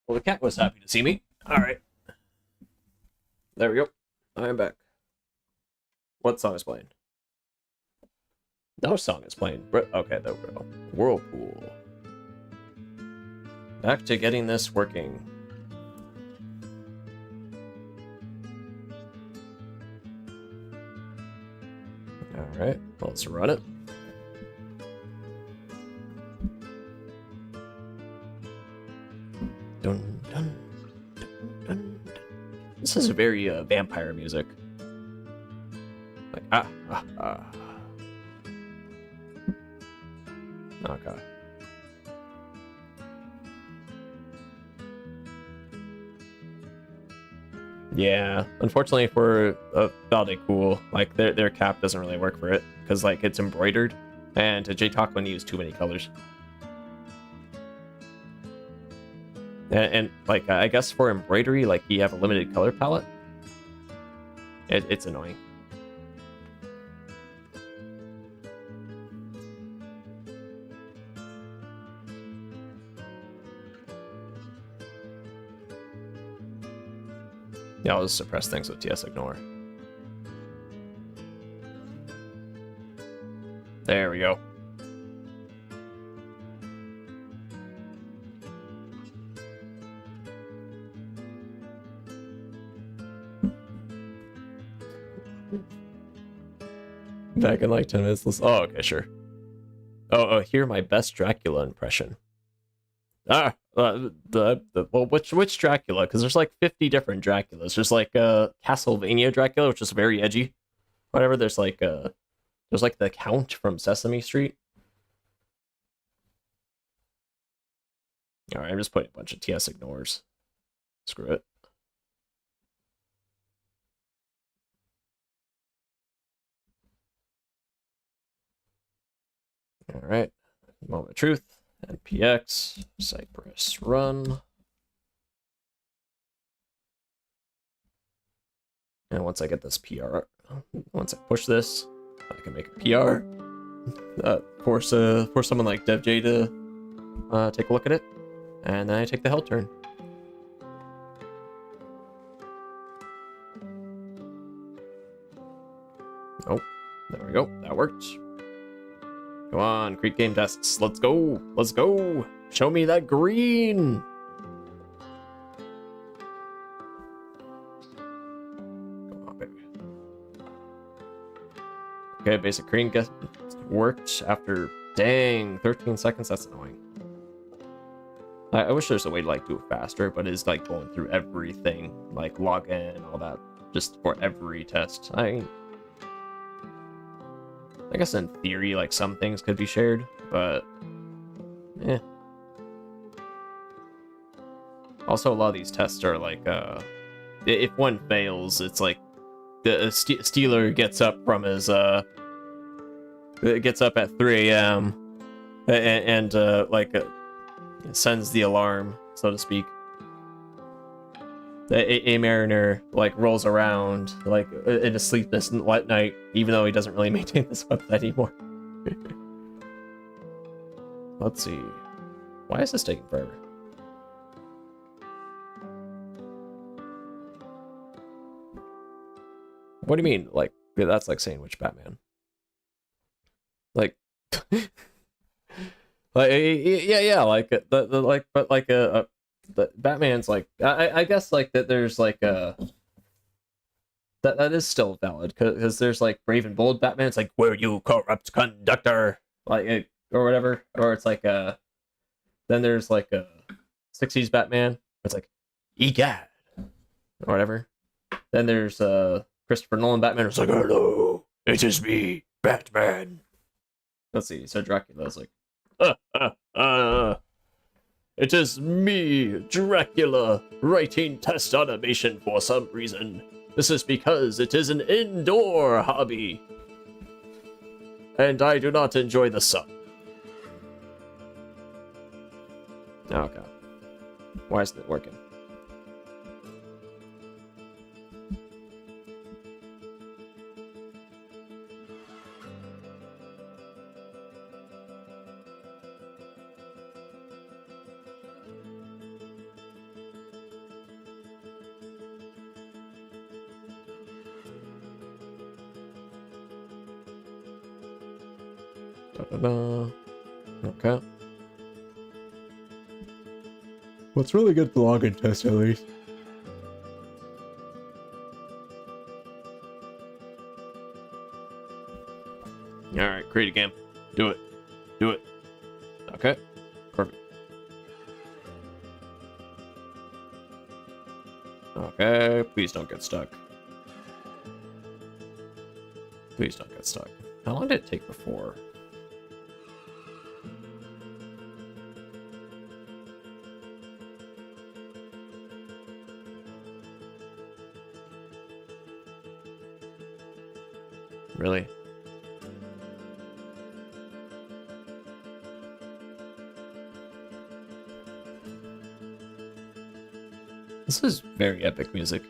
Speaker 2: Well, the cat was happy to see me. Alright. There we go. I'm back. What song is playing? No song is playing. Okay, there we go. Whirlpool. Back to getting this working. Alright, let's run it. Dun, dun, dun, dun. This is very vampire music. Like, Okay. Yeah, unfortunately for Valde Cool, like their cap doesn't really work for it because like it's embroidered, and JTQWN used too many colors. And like I guess for embroidery, like you have a limited color palette. It's annoying. Yeah, I'll just suppress things with TS ignore. There we go. Back in like 10 minutes. Oh, okay, sure. Oh, hear my best Dracula impression. Well, which Dracula? Because there's like 50 different Draculas. There's like Castlevania Dracula, which is very edgy. Whatever. There's like the Count from Sesame Street. All right, I'm just putting a bunch of TS ignores. Screw it. All right, moment of truth. NPX, Cypress, run. And once I get this PR, once I push this, I can make a PR. Force someone like DevJ to take a look at it, and then I take the hell turn. Oh, there we go. That worked. Come on, create game tests. Let's go. Let's go. Show me that green. Come on, baby. Okay, basic green gets worked after, dang, 13 seconds. That's annoying. I wish there's a way to like do it faster, but it's like going through everything, like login and all that, just for every test. I guess in theory, like some things could be shared, but Also, a lot of these tests are like, if one fails, it's like the Steeler gets up from his gets up at 3 a.m. and like sends the alarm, so to speak. A Mariner like rolls around like in a sleepless night, even though he doesn't really maintain this website anymore. Let's see. Why is this taking forever? What do you mean? Like that's like saying which Batman? Like, like yeah, like the like, but like the Batman's like I guess like that there's like that is still valid because there's like Brave and Bold Batman. It's like where you corrupt conductor, like or whatever, or it's like then there's like a 60s Batman. It's like egad or whatever. Then there's Christopher Nolan Batman. It's like hello, it is me, Batman. Let's see. So Dracula's like it is me, Dracula, writing test automation for some reason. This is because it is an indoor hobby. And I do not enjoy the sun. Okay. Why isn't it working? Da-da-da. Okay. Well, it's really good login test at least. Alright, create a game. Do it. Do it. Okay. Perfect. Okay, please don't get stuck. Please don't get stuck. How long did it take before? Really? This is very epic music.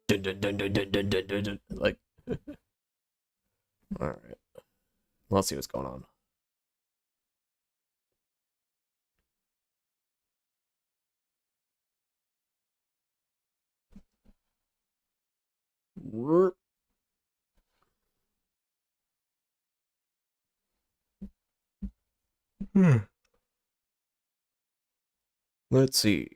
Speaker 2: Dun, dun, dun, dun, dun, dun, dun, dun, dun. Like, all right. Let's see what's going on. Let's see.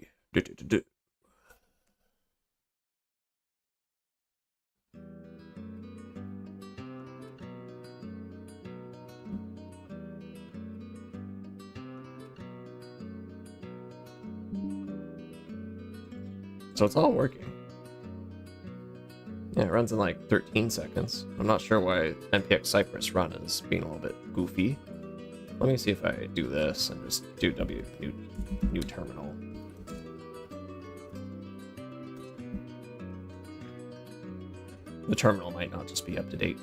Speaker 2: So it's all working. Yeah, it runs in like 13 seconds. I'm not sure why NPX Cypress run is being a little bit goofy. Let me see if I do this and just do new terminal. The terminal might not just be up to date.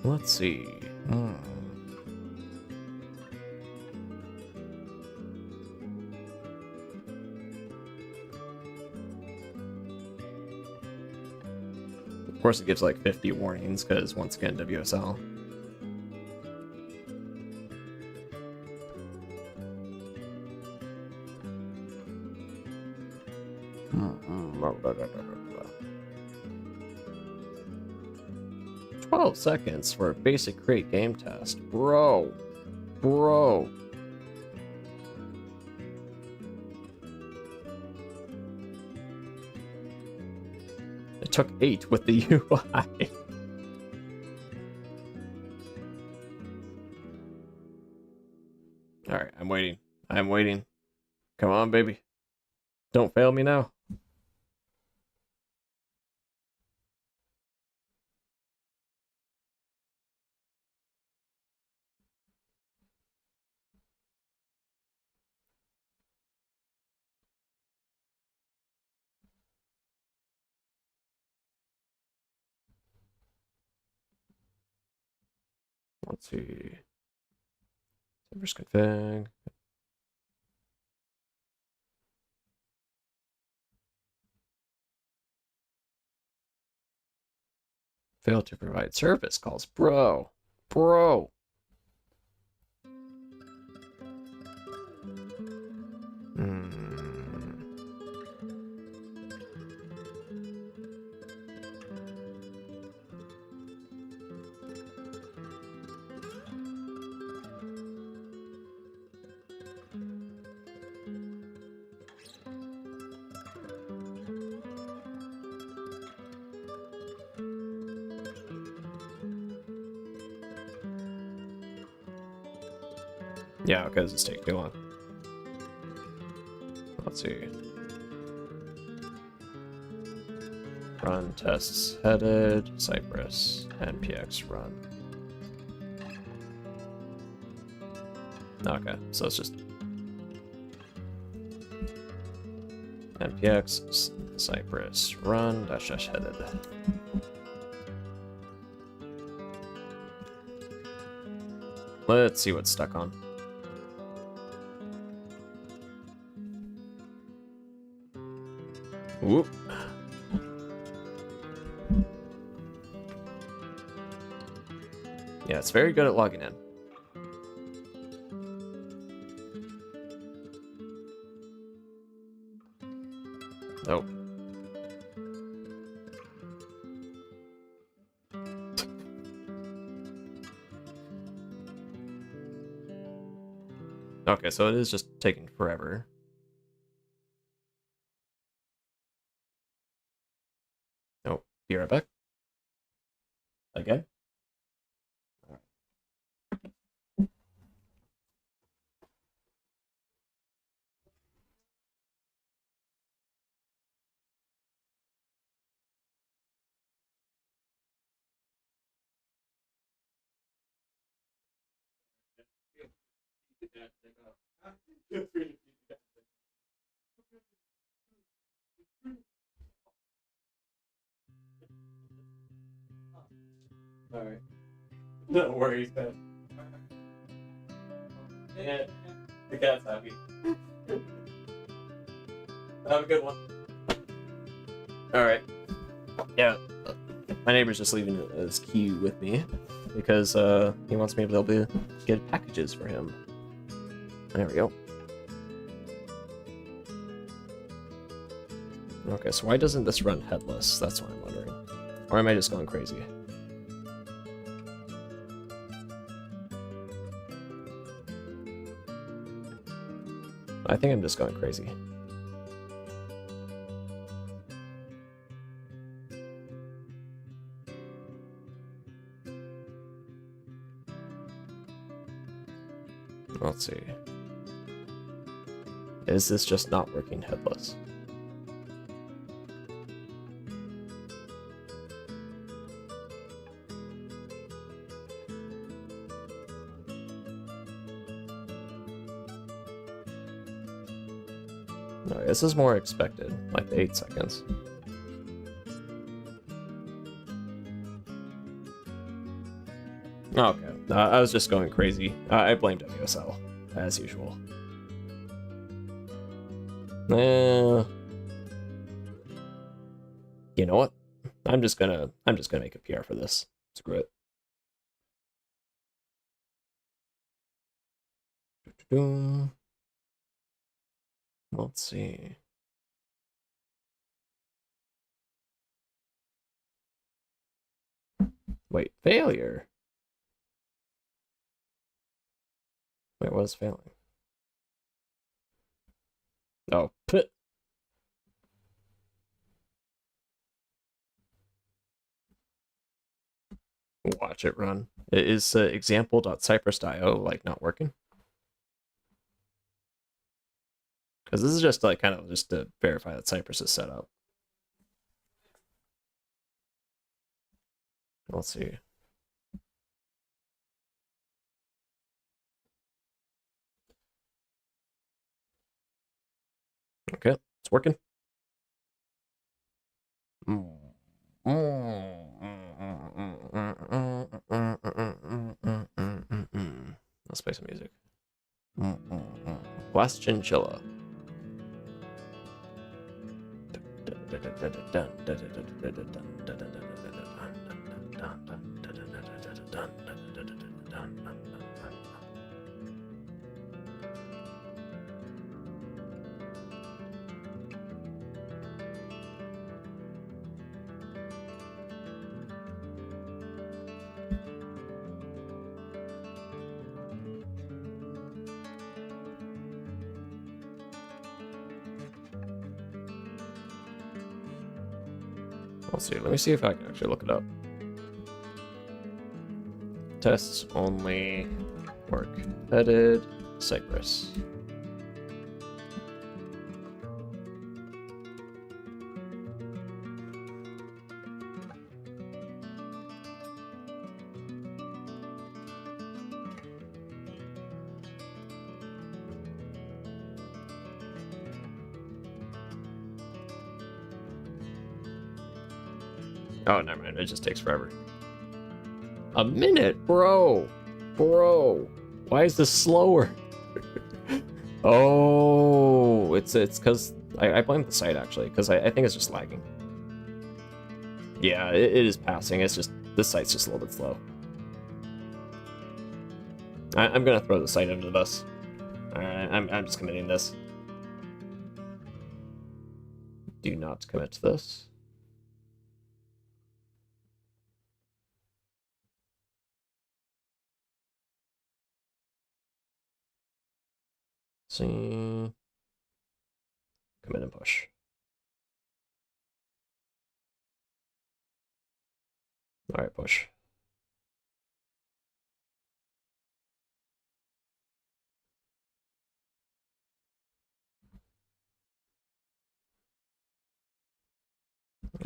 Speaker 2: Let's see. Of course, it gives like 50 warnings because, once again, WSL. "12 seconds for a basic create game test. Bro. It took 8 with the UI. Alright, I'm waiting. I'm waiting. Come on, baby. Don't fail me now. Let's see. Servers config. Fail to provide service calls. Bro. Yeah, okay, this is taking too long. Let's see. Run tests headed, Cypress, NPX run. Okay, so it's just NPX, Cypress, run, dash headed. Let's see what's stuck on. Whoop. Yeah, it's very good at logging in. Nope. Okay, so it is just taking forever. Oh, be right back. Again? Alright. No worries, man. Yeah, the cat's happy. Have a good one. Alright. Yeah. My neighbor's just leaving his key with me because he wants me to be able to get packages for him. There we go. Okay, so why doesn't this run headless? That's what I'm wondering. Or am I just going crazy? I think I'm just going crazy. Let's see. Is this just not working headless? No, this is more expected, like the 8 seconds. Okay, I was just going crazy. I blamed WSL, as usual. You know what? I'm just gonna make a PR for this. Screw it. Let's see. Wait, failure. Wait, what is failing? Oh, put. Watch it run. Is example.cypress.io like not working? Because this is just like kind of just to verify that Cypress is set up. Let's see. Okay, it's working. Let's play some music. Blast Chinchilla. Let's see. Let me see if I can actually look it up. Tests only work. Headed Cypress. Oh, never mind. It just takes forever. A minute, bro. Bro. Why is this slower? Oh, it's because I blame the site actually, because I think it's just lagging. Yeah, it is passing. It's just this site's just a little bit slow. I'm gonna throw the site under the bus. Alright, I'm just committing this. Do not commit to this. see. Come in and push. All right, push.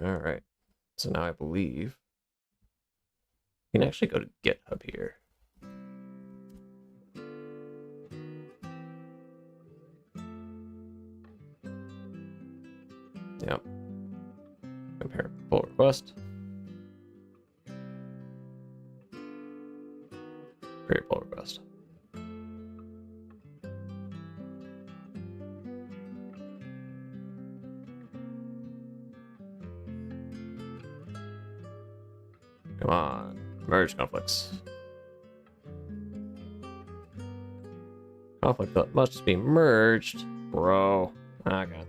Speaker 2: All right. So now I believe you can actually go to GitHub here. Yep. Compare pull request. Create pull request. Come on. Merge conflicts. Conflict that must be merged. Bro. Okay.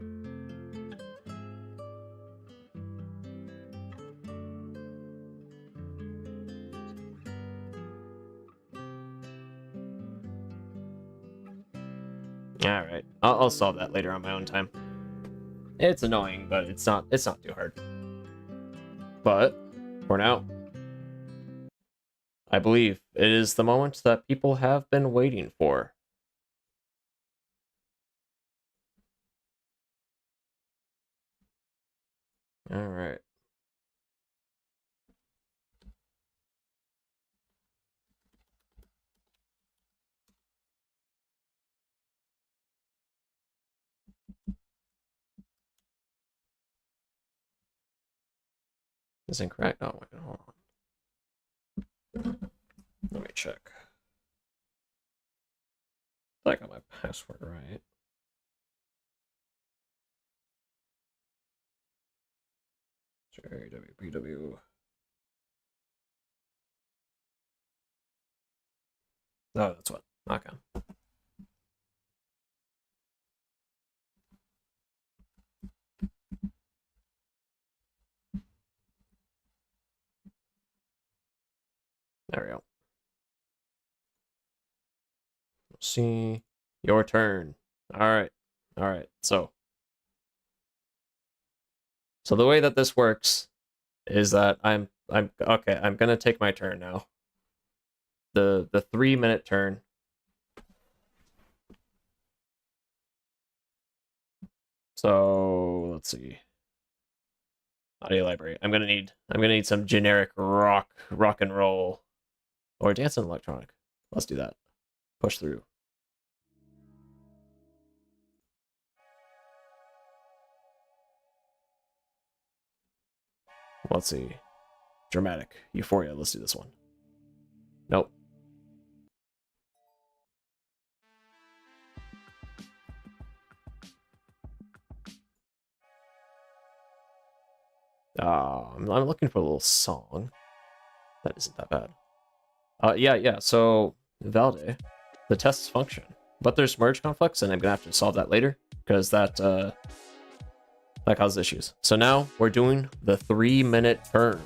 Speaker 2: Alright. I'll solve that later on my own time. It's annoying, but it's not too hard. But for now, I believe it is the moment that people have been waiting for. Alright. Is incorrect? Oh, wait, hold on. Let me check. I got my password right. JWPW. Oh, that's what. Okay. There we go. Let's see. Your turn. Alright. Alright. So the way that this works is that I'm okay, I'm gonna take my turn now. The 3-minute turn. So let's see. Audio library. I'm gonna need some generic rock and roll. Or dance and electronic. Let's do that. Push through. Let's see. Dramatic. Euphoria. Let's do this one. Nope. I'm looking for a little song. That isn't that bad. Yeah. So validate the tests function, but there's merge conflicts, and I'm gonna have to solve that later because that causes issues. So now we're doing the 3-minute turn.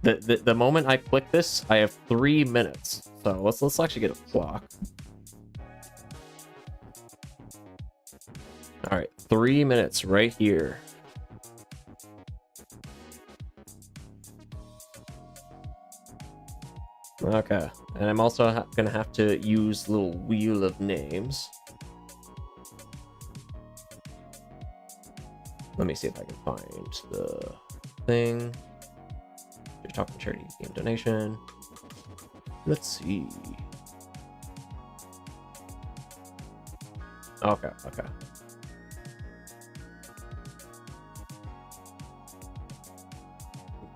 Speaker 2: The moment I click this, I have 3 minutes. So let's actually get a clock. All right, 3 minutes right here. Okay, and I'm also gonna have to use little wheel of names. Let me see if I can find the thing. You're talking charity game donation. Let's see. Okay.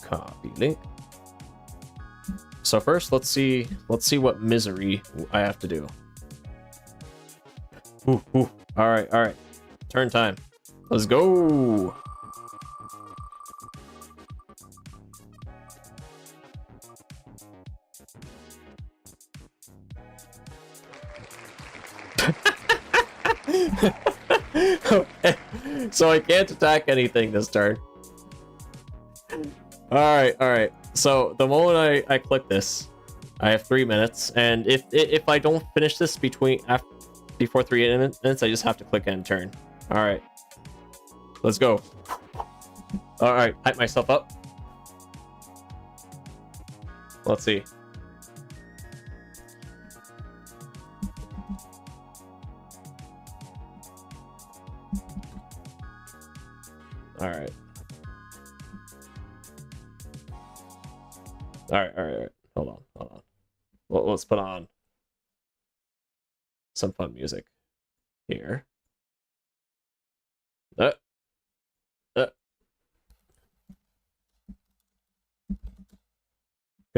Speaker 2: Copy link. So first, let's see what misery I have to do. Ooh. All right. Turn time. Let's go. Okay. So I can't attack anything this turn. All right. So the moment I click this, I have 3 minutes, and if I don't finish this before 3 minutes, I just have to click end turn. All right, let's go. All right, hype myself up. Let's see. All right. All right. Hold on. Well, let's put on some fun music here. Gonna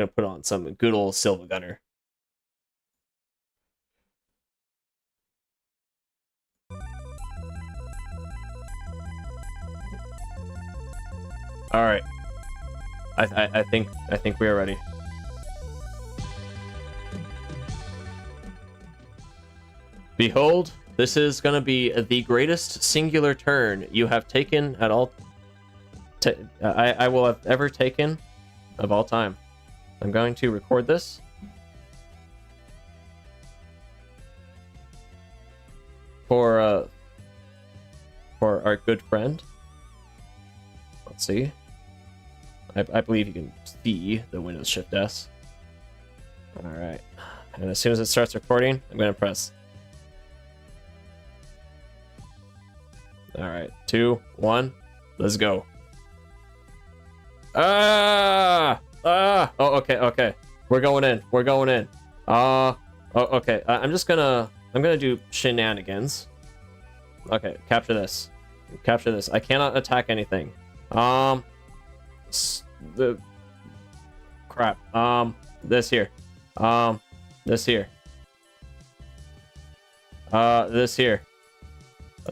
Speaker 2: put on some good old Silva Gunner. All right. I think we are ready. Behold, this is gonna be the greatest singular turn you have taken at all. I will have ever taken of all time. I'm going to record this. For our good friend. Let's see. I believe you can see the Windows Shift S. All right. And as soon as it starts recording, I'm going to press. All right. 2, 1. Let's go. Oh, okay. We're going in. Oh, okay. I'm gonna do shenanigans. Okay, capture this. I cannot attack anything. The crap. This here. This here. This here.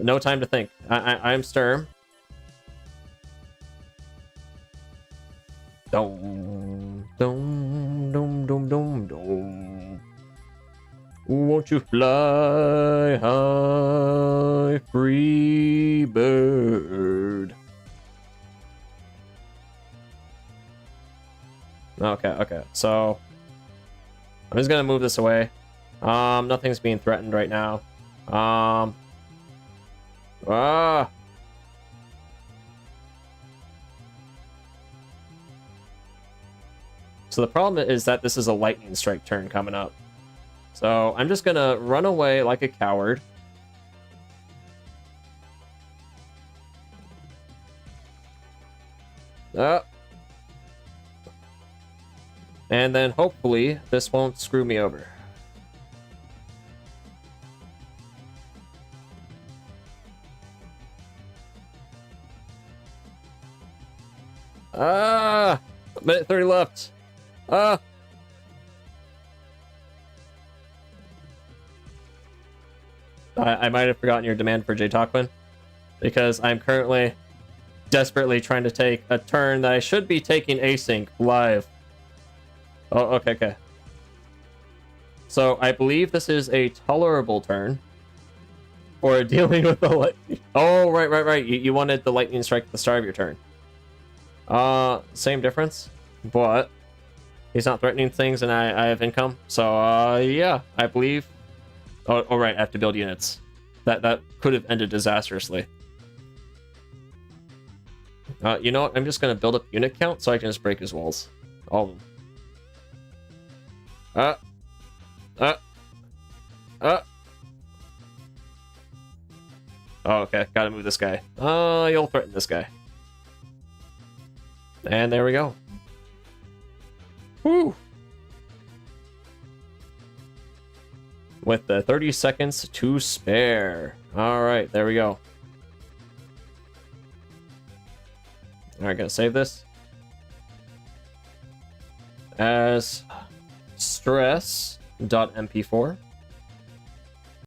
Speaker 2: No time to think. I'm Sturm. Dum dum dum dum dum dum. Won't you fly high, free bird? Okay. So I'm just gonna move this away. Nothing's being threatened right now. So the problem is that this is a lightning strike turn coming up. So I'm just gonna run away like a coward. And then hopefully this won't screw me over. Minute 30 left. I might have forgotten your demand for JTQWN, because I'm currently desperately trying to take a turn that I should be taking async live. Oh, okay. So I believe this is a tolerable turn for dealing with the lightning. Oh, right. You wanted the lightning strike at the start of your turn. Same difference, but he's not threatening things, and I have income. So yeah, I believe. Oh, right, I have to build units. That could have ended disastrously. You know what? I'm just gonna build up unit count so I can just break his walls. All of them. Oh, okay, gotta move this guy. You'll threaten this guy. And there we go. Woo! With the 30 seconds to spare. Alright, there we go. Alright, gonna save this as stress.mp4.